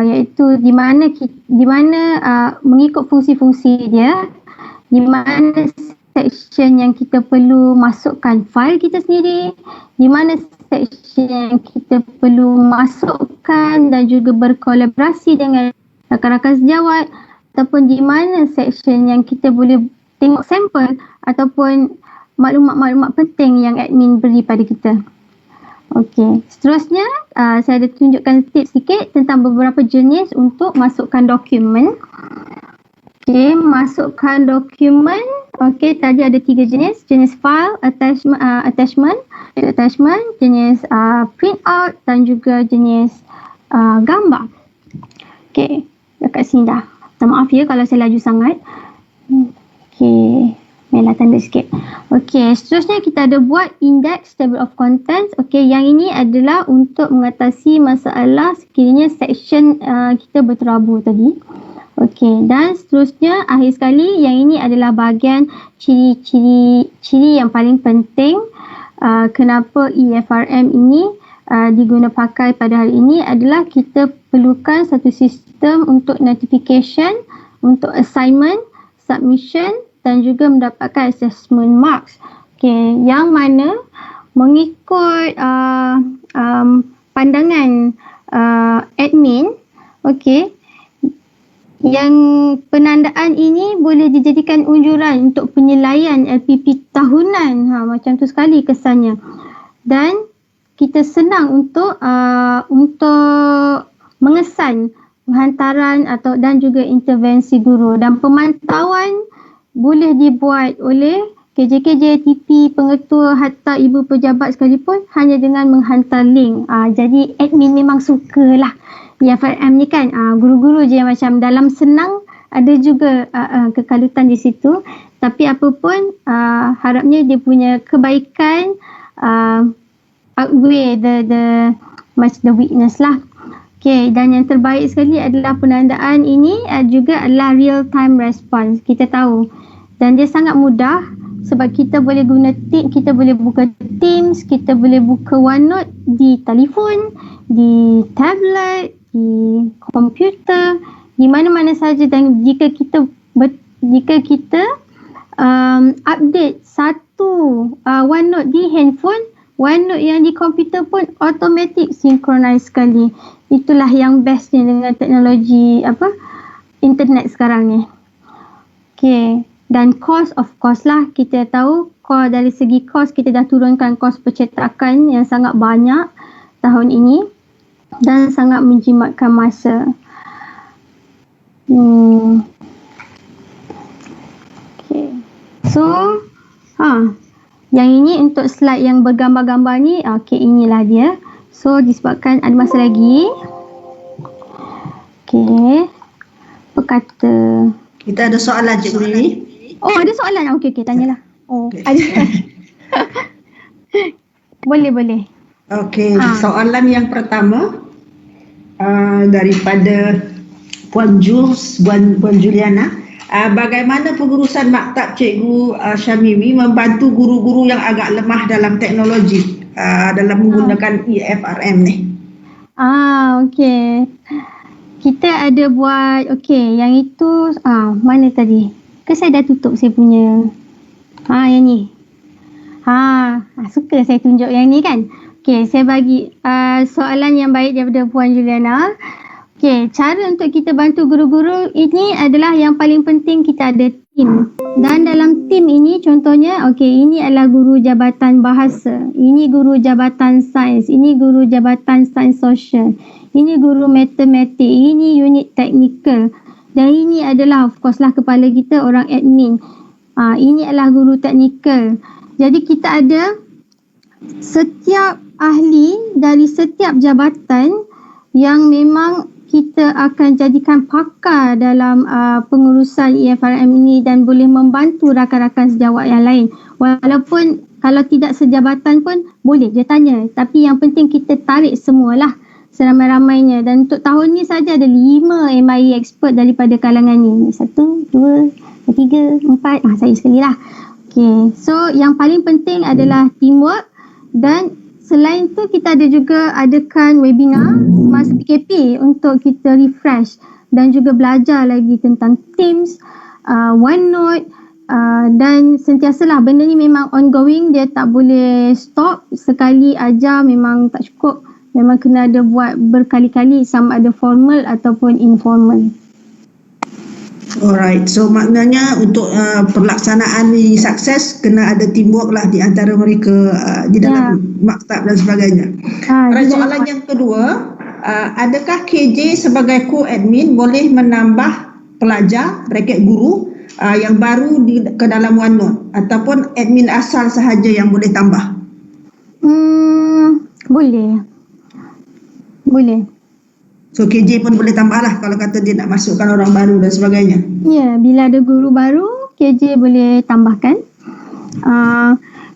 iaitu di mana mengikut fungsi-fungsi dia, di mana section yang kita perlu masukkan file kita sendiri, di mana section yang kita perlu masukkan dan juga berkolaborasi dengan rakan-rakan sejawat, ataupun di mana section yang kita boleh tengok sampel ataupun maklumat-maklumat penting yang admin beri pada kita. Okey, seterusnya saya ada tunjukkan tips sikit tentang beberapa jenis untuk masukkan dokumen. Okey, masukkan dokumen. Okey, tadi ada 3 jenis. Jenis file, attachment, jenis print out dan juga jenis gambar. Okey, dekat sini dah. Minta maaf ya kalau saya laju sangat. Okey, merah tanda sikit. Okey, seterusnya kita ada buat index table of contents. Okey, yang ini adalah untuk mengatasi masalah sekiranya section kita berterabur tadi. Okey, dan seterusnya akhir sekali yang ini adalah bahagian ciri-ciri yang paling penting kenapa EFRM ini diguna pakai pada hari ini adalah kita perlukan satu sistem untuk notification, untuk assignment, submission dan juga mendapatkan assessment marks. Okey, yang mana mengikut pandangan admin, okey, yang penandaan ini boleh dijadikan unjuran untuk penyelaian LPP tahunan. Macam tu sekali kesannya. Dan kita senang untuk mengesan penghantaran dan juga intervensi guru, dan pemantauan boleh dibuat oleh KJ, TP, pengetua, hatta ibu pejabat sekalipun hanya dengan menghantar link. Jadi admin memang sukalah EFRM ni kan, guru-guru je yang macam dalam senang, ada juga kekalutan di situ, tapi apapun harapnya dia punya kebaikan outweigh the weakness lah. Okay, dan yang terbaik sekali adalah penandaan ini juga adalah real time response. Kita tahu, dan dia sangat mudah sebab kita boleh guna kita boleh buka Teams, kita boleh buka OneNote di telefon, di tablet, di komputer, di mana-mana saja. Dan jika kita update satu OneNote di handphone, OneNote yang di komputer pun automatic synchronize sekali. itulah yang bestnya dengan teknologi internet sekarang ni. Okay, dan cost of course lah, kita tahu dari segi kos kita dah turunkan kos percetakan yang sangat banyak tahun ini dan sangat menjimatkan masa. Okay. So, yang ini untuk slide yang bergambar-gambar ni, okay, inilah dia. So, disebabkan ada masa lagi. Okay. Apa kata? Kita ada soalan Cikgu Mimi. Oh, ada soalan? Okey, tanyalah. Oh, Okay. ada soalan. Boleh. Okey, soalan yang pertama daripada Puan Juliana. Bagaimana pengurusan maktab Cikgu Syamimi membantu guru-guru yang agak lemah dalam teknologi dalam menggunakan EFRM ni? Okey. Kita ada buat, yang itu, mana tadi? Ke saya dah tutup saya punya. Yang ni. Suka saya tunjuk yang ni kan. Okey, saya bagi soalan yang baik daripada Puan Juliana. Okey, cara untuk kita bantu guru-guru ini adalah yang paling penting, kita ada tim. Dan dalam tim ini contohnya, ini adalah guru jabatan bahasa, ini guru jabatan sains, ini guru jabatan sains sosial, ini guru matematik, ini unit teknikal. Dan ini adalah of course lah kepala kita, orang admin. Ini adalah guru teknikal. Jadi kita ada setiap ahli dari setiap jabatan yang memang kita akan jadikan pakar dalam pengurusan EFRM ini dan boleh membantu rakan-rakan sejawat yang lain. Walaupun kalau tidak sejabatan pun boleh je tanya. Tapi yang penting kita tarik semualah, seramai-ramainya. Dan untuk tahun ni saja ada 5 MIE expert daripada kalangan ni. 1, 2, 3, 4. Saya sekali lah. Okay. So yang paling penting adalah teamwork. Dan selain tu kita ada juga adakan webinar semasa PKP untuk kita refresh dan juga belajar lagi tentang Teams, OneNote, dan sentiasalah benda ni memang ongoing, dia tak boleh stop. Sekali ajar memang tak cukup, memang kena ada buat berkali-kali, sama ada formal ataupun informal. Alright, so maknanya untuk pelaksanaan ni sukses kena ada teamwork lah di antara mereka di dalam maktab dan sebagainya. Alright, soalan yang kedua, adakah KJ sebagai co-admin boleh menambah pelajar, bracket guru yang baru ke dalam OneNote ataupun admin asal sahaja yang boleh tambah? Boleh. So KJ pun boleh tambah lah kalau kata dia nak masukkan orang baru dan sebagainya. Ya, bila ada guru baru, KJ boleh tambahkan.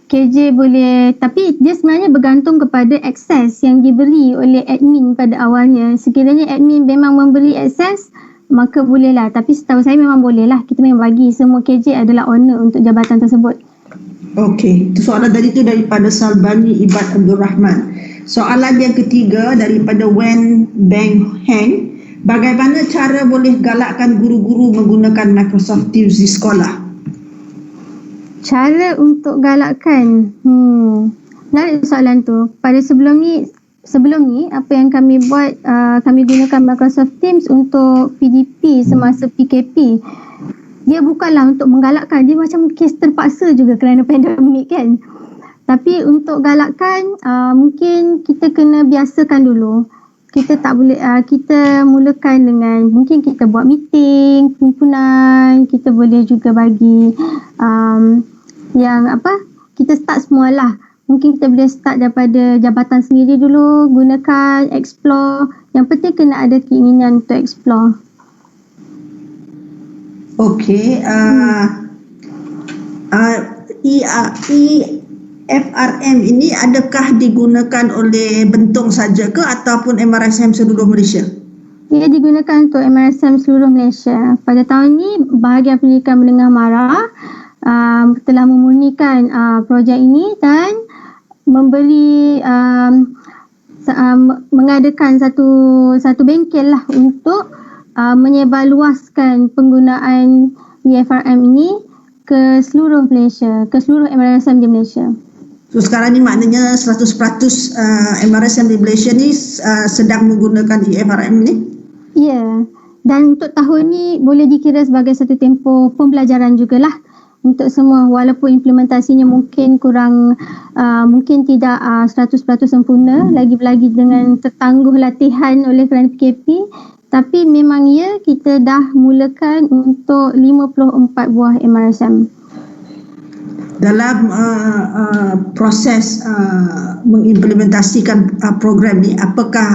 KJ boleh, tapi dia sebenarnya bergantung kepada akses yang diberi oleh admin pada awalnya. Sekiranya admin memang memberi akses, maka bolehlah. Tapi setahu saya memang bolehlah. Kita memang bagi semua KJ adalah owner untuk jabatan tersebut. Okey, itu soalan tadi tu daripada Salbani Ibad Abdul Rahman. Soalan yang ketiga daripada Wen Beng Heng. Bagaimana cara boleh galakkan guru-guru menggunakan Microsoft Teams di sekolah? Cara untuk galakkan, menarik soalan tu. Pada sebelum ni apa yang kami buat, kami gunakan Microsoft Teams untuk PDP semasa PKP. Dia bukanlah untuk menggalakkan, dia macam kes terpaksa juga kerana pandemik kan. Tapi untuk galakkan, mungkin kita kena biasakan dulu. Kita tak boleh, kita mulakan dengan, mungkin kita buat meeting, himpunan, kita boleh juga bagi kita start semualah. Mungkin kita boleh start daripada jabatan sendiri dulu, gunakan, explore. Yang penting kena ada keinginan untuk explore. Okey, EFRM ini adakah digunakan oleh Bentong saja ke ataupun MRSM seluruh Malaysia? Ia digunakan untuk MRSM seluruh Malaysia. Pada tahun ini, Bahagian Pendidikan Menengah Mara telah memurnikan projek ini dan memberi mengadakan satu bengkel lah untuk menyebarluaskan penggunaan EFRM ini ke seluruh Malaysia, ke seluruh MRSM di Malaysia. So sekarang ni maknanya 100% MRSM di Malaysia ni sedang menggunakan EFRM ni? Ya, dan untuk tahun ni boleh dikira sebagai satu tempoh pembelajaran jugalah untuk semua, walaupun implementasinya mungkin kurang, mungkin tidak 100% sempurna lagi-lagi dengan tertangguh latihan oleh kerana PKP, tapi memang ya, kita dah mulakan untuk 54 buah MRSM. Dalam proses mengimplementasikan program ni, apakah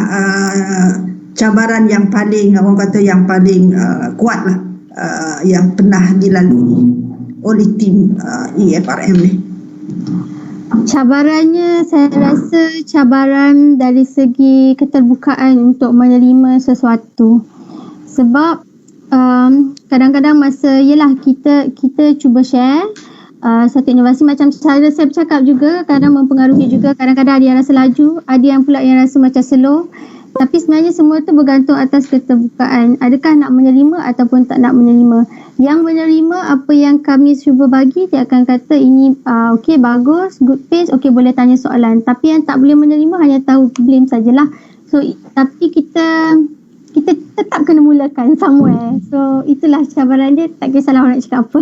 cabaran yang paling, orang kata yang paling kuat lah yang pernah dilalui oleh tim EFRM ni? Cabarannya, saya rasa cabaran dari segi keterbukaan untuk menerima sesuatu. Sebab kadang-kadang masa, yelah kita cuba share satu inovasi, macam cara saya bercakap juga kadang mempengaruhi juga. Kadang-kadang ada yang rasa laju, ada yang pula yang rasa macam slow. Tapi sebenarnya semua tu bergantung atas keterbukaan. Adakah nak menerima ataupun tak nak menerima. Yang menerima apa yang kami cuba bagi, dia akan kata ini okey, bagus, good pace, okey, boleh tanya soalan. Tapi yang tak boleh menerima hanya tahu blame sajalah. So tapi kita tetap kena mulakan somewhere. So itulah cabaran dia, tak kisahlah orang nak cakap apa.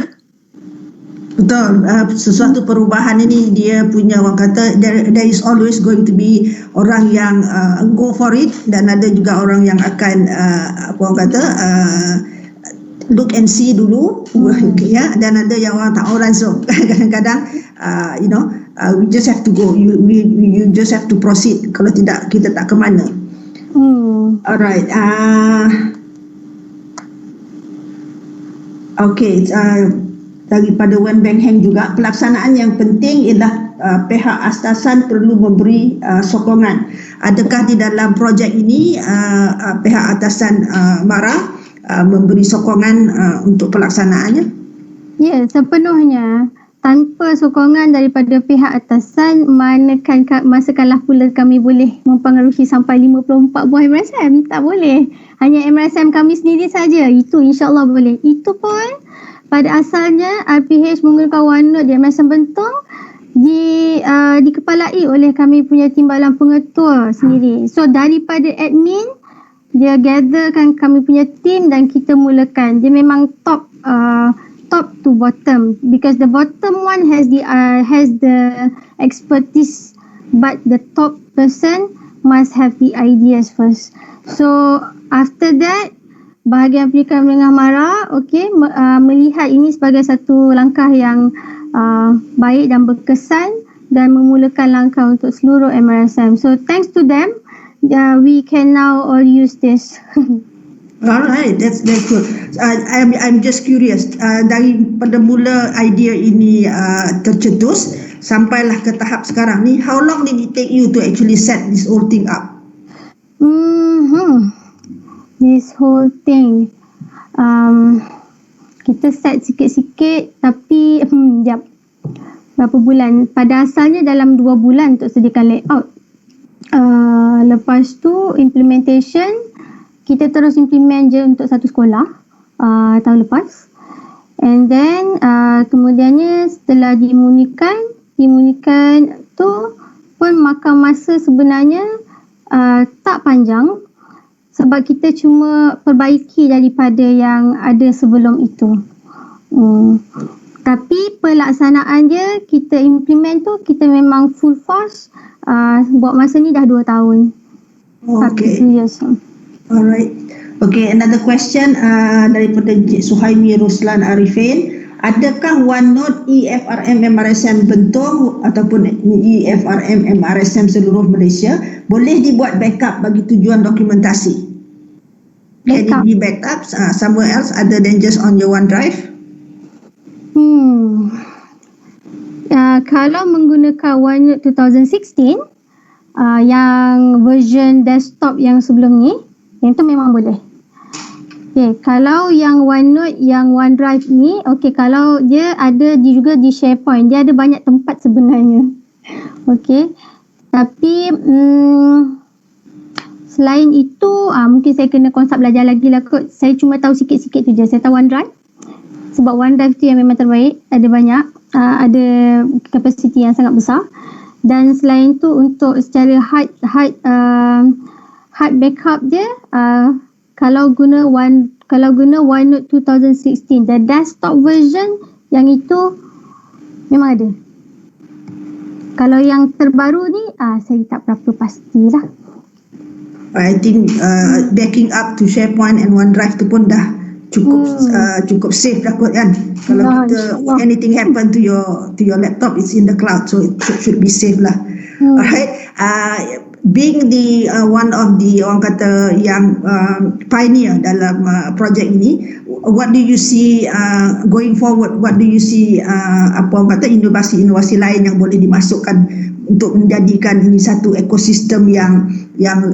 Betul, sesuatu perubahan ini dia punya, orang kata there is always going to be orang yang go for it, dan ada juga orang yang akan orang kata look and see dulu, ya, dan ada yang orang tak orang. So kadang-kadang we just have to go, you just have to proceed, kalau tidak kita tak ke mana. Alright, okay, daripada Wen Beng Heng juga, pelaksanaan yang penting ialah pihak atasan perlu memberi sokongan. Adakah di dalam projek ini pihak atasan MARA memberi sokongan untuk pelaksanaannya? Ya, sepenuhnya. Tanpa sokongan daripada pihak atasan, masakanlah pula kami boleh mempengaruhi sampai 54 buah MRSM? Tak boleh. Hanya MRSM kami sendiri saja. Itu insyaAllah boleh. Itu pun pada asalnya RPH menggunakan OneNote di MRSM Bentong dikepalai oleh kami punya timbalan pengetua sendiri. So daripada admin, dia gatherkan kami punya team dan kita mulakan. Dia memang top to bottom, because the bottom one has the expertise, but the top person must have the ideas first. So after that, bahagian pendidikan menengah MARA melihat ini sebagai satu langkah yang baik dan berkesan dan memulakan langkah untuk seluruh MRSM. So thanks to them, we can now all use this. Alright, that's good. I'm just curious, daripada mula idea ini tercetus sampailah ke tahap sekarang ni, how long did it take you to actually set this whole thing up? This whole thing, kita set sikit-sikit, tapi berapa bulan? Pada asalnya dalam 2 bulan untuk sediakan layout. Lepas tu implementation, kita terus implement je untuk satu sekolah tahun lepas. And then kemudiannya setelah dimulakan tu pun makan masa sebenarnya tak panjang, sebab kita cuma perbaiki daripada yang ada sebelum itu. Tapi pelaksanaan dia, kita implement tu, kita memang full force. Buat masa ni dah 2 tahun. Okay. 2 years. Alright. Okay, another question daripada Suhaimi Ruslan Arifin. Adakah OneNote EFRM MRSM Bentong ataupun EFRM MRSM seluruh Malaysia boleh dibuat backup bagi tujuan dokumentasi? Can it be backed up somewhere else other than just on your OneDrive? Kalau menggunakan OneNote 2016, yang version desktop yang sebelum ni, yang tu memang boleh. Okay, kalau yang OneNote, yang OneDrive ni, kalau dia ada juga di SharePoint, dia ada banyak tempat sebenarnya. Tapi selain itu, mungkin saya kena konsult belajar lagi lah kot. Saya cuma tahu sikit-sikit tu je. Saya tahu OneDrive. Sebab OneDrive tu yang memang terbaik. Ada banyak. Ada kapasiti yang sangat besar. Dan selain tu untuk secara hard backup dia, kalau guna OneNote 2016, the desktop version yang itu memang ada. Kalau yang terbaru ni saya tak berapa pastilah. I think backing up to SharePoint and OneDrive tu pun dah cukup safe dah kot kan. Kalau kita anything happen to your laptop, it's in the cloud, so it should be safe lah. Alright, being the one of the orang kata yang pioneer dalam project ini, what do you see going forward? What do you see apa orang kata inovasi-inovasi lain yang boleh dimasukkan untuk menjadikan ini satu ekosistem yang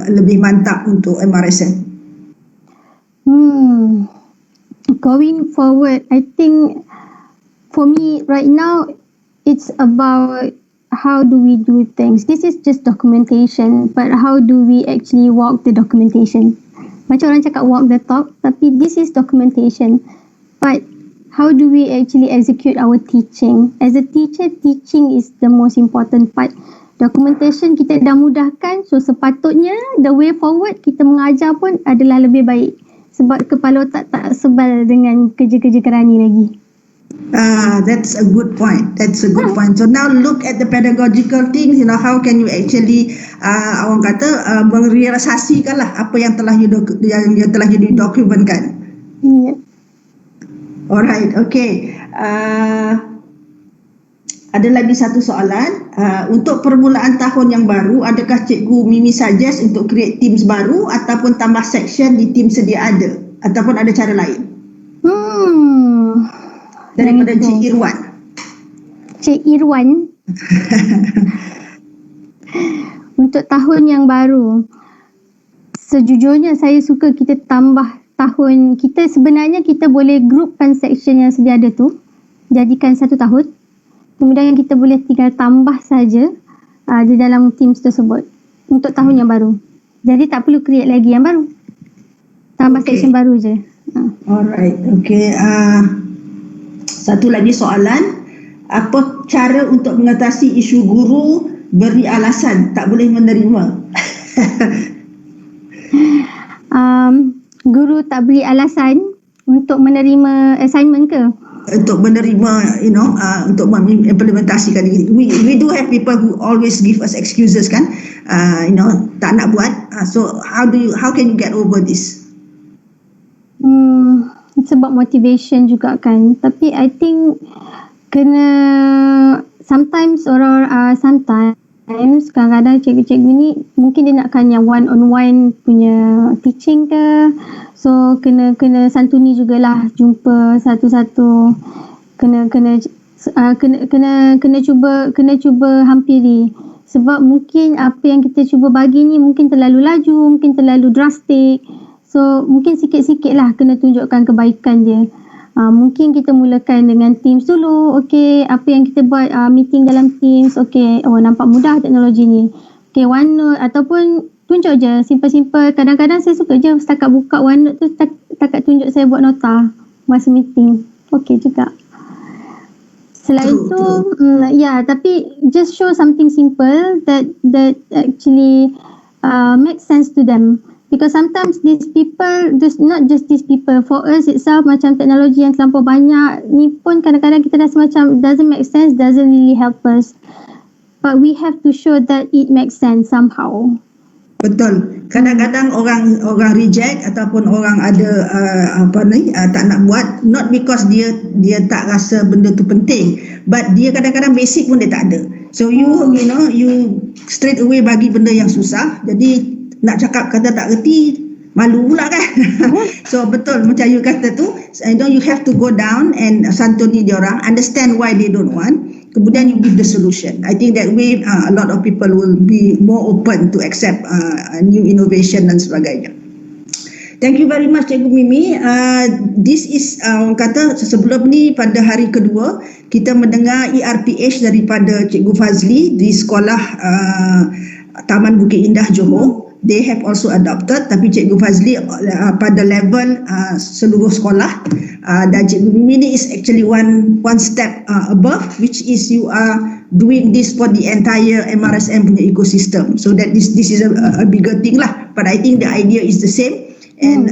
lebih mantap untuk MRSN? Going forward, I think for me right now, it's about how do we do things. This is just documentation, but how do we actually walk the documentation? Macam orang cakap walk the talk, tapi this is documentation. But how do we actually execute our teaching? As a teacher, teaching is the most important part. Documentation kita dah mudahkan, so sepatutnya the way forward kita mengajar pun adalah lebih baik. Sebab kepala otak tak sebal dengan kerja-kerja kerani lagi. That's a good point. So now look at the pedagogical things. How can you actually orang kata merealisasikan lah apa yang telah you dokumentkan. Yeah. Alright, okay. Ada lagi satu soalan. Untuk permulaan tahun yang baru, adakah Cikgu Mimi suggest untuk create teams baru ataupun tambah section di team sedia ada? Ataupun ada cara lain? Daripada Cik Irwan. Cik Irwan. Untuk tahun yang baru, sejujurnya saya suka kita tambah tahun. Sebenarnya kita boleh groupkan section yang sedia ada tu, jadikan satu tahun. Kemudian kita boleh tinggal tambah saja di dalam teams tersebut untuk tahun yang baru. Jadi tak perlu create lagi yang baru. Tambah section baru je. Alright, okay. Satu lagi soalan. Apa cara untuk mengatasi isu guru beri alasan tak boleh menerima? Guru tak beri alasan untuk menerima assignment ke? Untuk menerima, untuk mengimplementasikan ini. We do have people who always give us excuses kan, tak nak buat. So how can you get over this? It's about motivation juga kan. Tapi I think sometimes kadang-kadang cikgu-cikgu ni mungkin dia nakkan yang one-on-one punya teaching ke. So kena santuni jugalah, jumpa satu-satu, kena cuba hampiri. Sebab mungkin apa yang kita cuba bagi ni mungkin terlalu laju, mungkin terlalu drastik. So mungkin sikit-sikit lah kena tunjukkan kebaikan dia. Mungkin kita mulakan dengan Teams dulu. Okay, apa yang kita buat meeting dalam Teams. Okay, nampak mudah teknologi ni. Okay, OneNote ataupun tunjuk je, simple-simple. Kadang-kadang saya suka je setakat buka OneNote tu, setakat tunjuk saya buat nota masa meeting. Okay juga. Selain tu, tapi just show something simple that actually makes sense to them. Because sometimes these people, not just these people, for us itself, macam teknologi yang terlampau banyak ni pun kadang-kadang kita rasa macam doesn't make sense, doesn't really help us. But we have to show that it makes sense somehow. Betul. Kadang-kadang orang reject ataupun orang ada tak nak buat, not because dia tak rasa benda tu penting, but dia kadang-kadang basic pun dia tak ada. So you straight away bagi benda yang susah. Jadi nak cakap kata tak reti, malu pula kan. So betul macam you kata tu, you have to go down and santuni dia orang, understand why they don't want, kemudian you give the solution. I think that way a lot of people will be more open to accept new innovation dan sebagainya. Thank you very much Cikgu Mimi. This is orang kata sebelum ni pada hari kedua kita mendengar ERPH daripada Cikgu Fazli di sekolah Taman Bukit Indah Johor. they have also adopted, tapi Cikgu Fazli pada level seluruh sekolah, dan Cikgu Mimi ni is actually one step above, which is you are doing this for the entire MRSM punya ecosystem. So that this is a bigger thing lah, but I think the idea is the same. And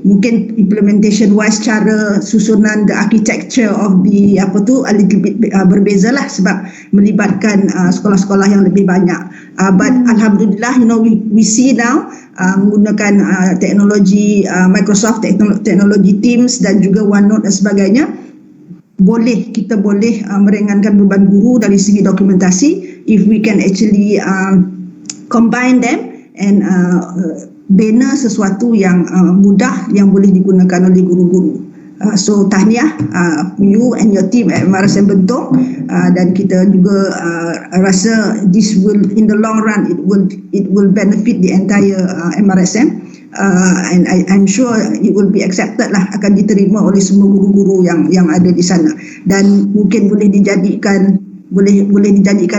mungkin implementation wise cara susunan the architecture of the a little bit berbeza lah, sebab melibatkan sekolah-sekolah yang lebih banyak. But alhamdulillah, we see now menggunakan teknologi Microsoft, teknologi Teams dan juga OneNote dan sebagainya, kita boleh meringankan beban guru dari segi dokumentasi if we can actually combine them and bina sesuatu yang mudah yang boleh digunakan oleh guru-guru. So tahniah you and your team at MRSM Bentong, dan kita juga rasa this will in the long run it will benefit the entire MRSM, and I'm sure it will be accepted lah, akan diterima oleh semua guru-guru yang ada di sana, dan mungkin boleh dijadikan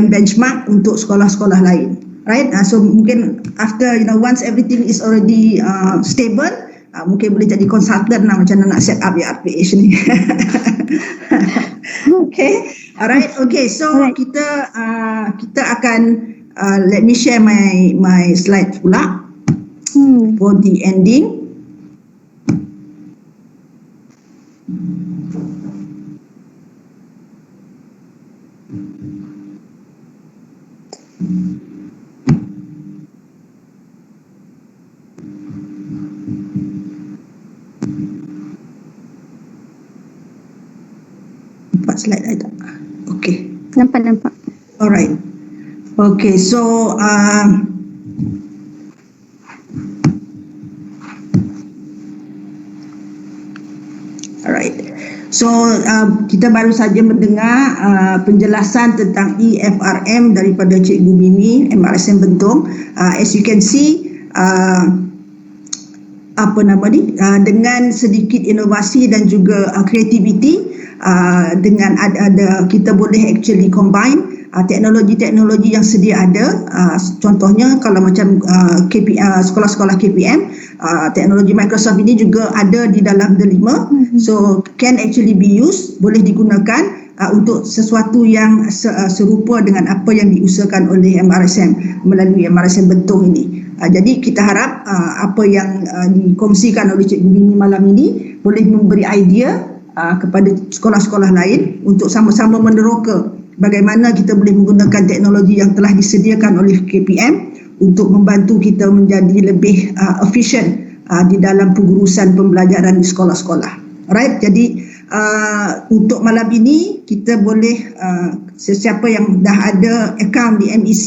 benchmark untuk sekolah-sekolah lain. Right, so mungkin after once everything is already stable, mungkin boleh jadi consultant lah macam mana nak set up RPH ni. Okay, alright, okay. So kita akan let me share my slide pula for the ending. Slide ada. Okay. Nampak. Alright. Okay, so alright. So kita baru saja mendengar penjelasan tentang EFRM daripada Cikgu Mimi, MRSM Bentong. As you can see, dengan sedikit inovasi dan juga kreativiti, dengan ada kita boleh actually combine teknologi-teknologi yang sedia ada. Contohnya kalau macam sekolah-sekolah KPM, teknologi Microsoft ini juga ada di dalam The 5, so can actually be used, boleh digunakan untuk sesuatu yang serupa dengan apa yang diusahakan oleh MRSM melalui MRSM Bentong ini. Jadi kita harap apa yang dikongsikan oleh Cikgu Mimi malam ini boleh memberi idea kepada sekolah-sekolah lain untuk sama-sama meneroka bagaimana kita boleh menggunakan teknologi yang telah disediakan oleh KPM untuk membantu kita menjadi lebih efisien di dalam pengurusan pembelajaran di sekolah-sekolah. Alright, jadi untuk malam ini kita boleh sesiapa yang dah ada akaun di MEC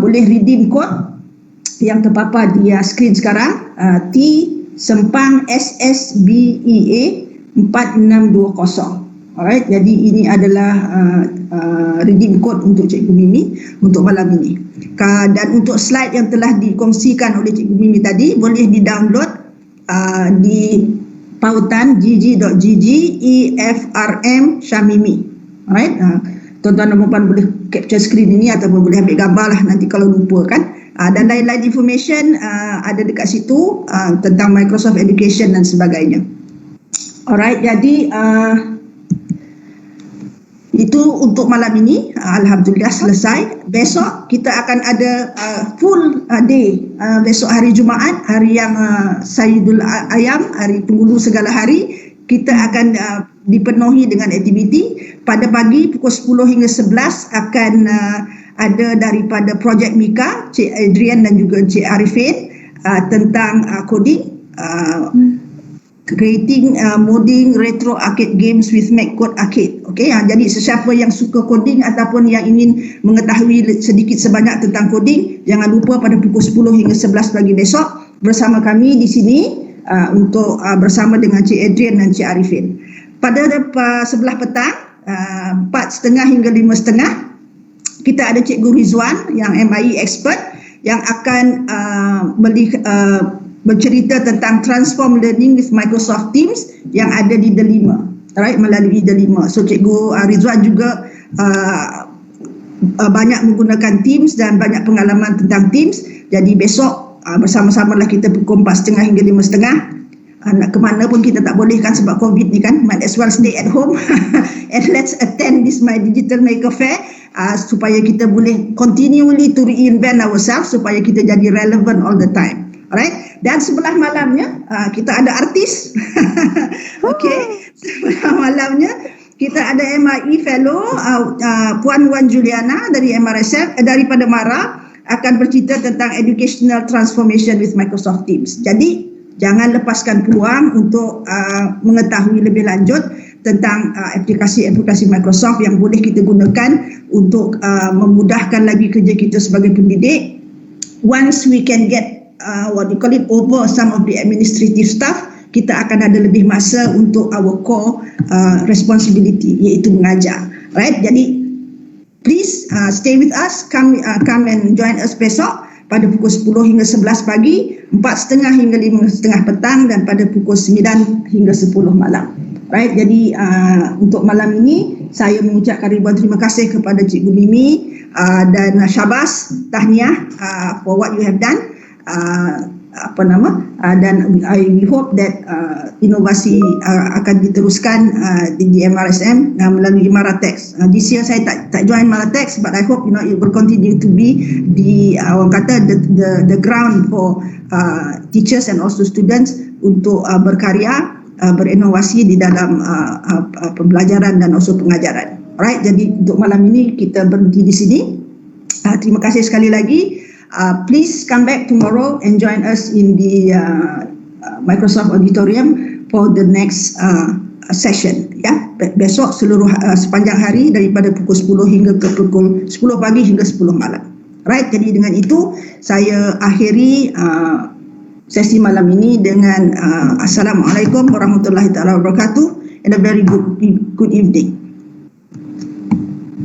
boleh redeem code yang terpapar di skrin sekarang, T_SSBEA 4620. Alright, jadi ini adalah redeem code untuk Cikgu Mimi untuk malam ini. Dan untuk slide yang telah dikongsikan oleh Cikgu Mimi tadi boleh di-download di pautan gg.gg EFRM Syamimi. Alright, tuan-tuan dan puan boleh capture screen ini ataupun boleh ambil gambar lah nanti kalau lupa kan. Dan lain-lain information ada dekat situ tentang Microsoft Education dan sebagainya. Alright, jadi itu untuk malam ini. Alhamdulillah selesai. Besok kita akan ada full day. Besok hari Jumaat, hari yang Sayyidul Ayam, hari penghulu segala hari. Kita akan dipenuhi dengan aktiviti. Pada pagi pukul 10 hingga 11 akan ada daripada Projek Mika, Cik Adrian dan juga Cik Arifin tentang coding. Creating modding retro arcade games with MacCode Arcade. Okay, jadi sesiapa yang suka coding ataupun yang ingin mengetahui sedikit sebanyak tentang coding, jangan lupa pada pukul 10 hingga 11 pagi besok bersama kami di sini untuk bersama dengan Cik Adrian dan Cik Arifin. Pada sebelah petang 4.30 hingga 5.30 kita ada Cikgu Rizwan yang MIE expert yang akan bercerita tentang transform learning with Microsoft Teams yang ada di The 5, alright, melalui The 5. So Cikgu Rizwan juga banyak menggunakan Teams dan banyak pengalaman tentang Teams. Jadi besok bersama-samalah kita pukul 4.30 hingga 5.30. Nak ke mana pun kita tak boleh kan sebab COVID ni kan. Might as well stay at home and let's attend this My Digital Maker Fair supaya kita boleh continually to reinvent ourselves supaya kita jadi relevant all the time. Alright, dan sebelah malamnya kita ada artis. Okay, sebelah malamnya kita ada MIE Fellow Puan Wan Juliana dari MRSF daripada MARA akan bercerita tentang Educational Transformation with Microsoft Teams. Jadi jangan lepaskan peluang untuk mengetahui lebih lanjut tentang aplikasi-aplikasi Microsoft yang boleh kita gunakan untuk memudahkan lagi kerja kita sebagai pendidik. Once we can get over some of the administrative stuff, kita akan ada lebih masa untuk our core responsibility, iaitu mengajar. Right? Jadi please stay with us, come and join us besok pada pukul 10 hingga 11 pagi, 4.30 hingga 5.30 petang, dan pada pukul 9 hingga 10 malam. Right? Jadi untuk malam ini saya mengucapkan ribuan terima kasih kepada Cikgu Mimi dan Syabas, tahniah for what you have done. Dan I hope that inovasi akan diteruskan di MRSM melalui Maratex. This year saya tak join Maratex, but I hope it will continue to be orang kata the ground for teachers and also students untuk berkarya, berinovasi di dalam pembelajaran dan also pengajaran. Alright, jadi untuk malam ini kita berhenti di sini. Terima kasih sekali lagi. Please come back tomorrow and join us in the Microsoft Auditorium for the next session. Ya, besok sepanjang hari daripada pukul 10 hingga ke pukul 10 pagi hingga 10 malam. Right, jadi dengan itu saya akhiri sesi malam ini dengan Assalamualaikum warahmatullahi taala wabarakatuh and a very good evening.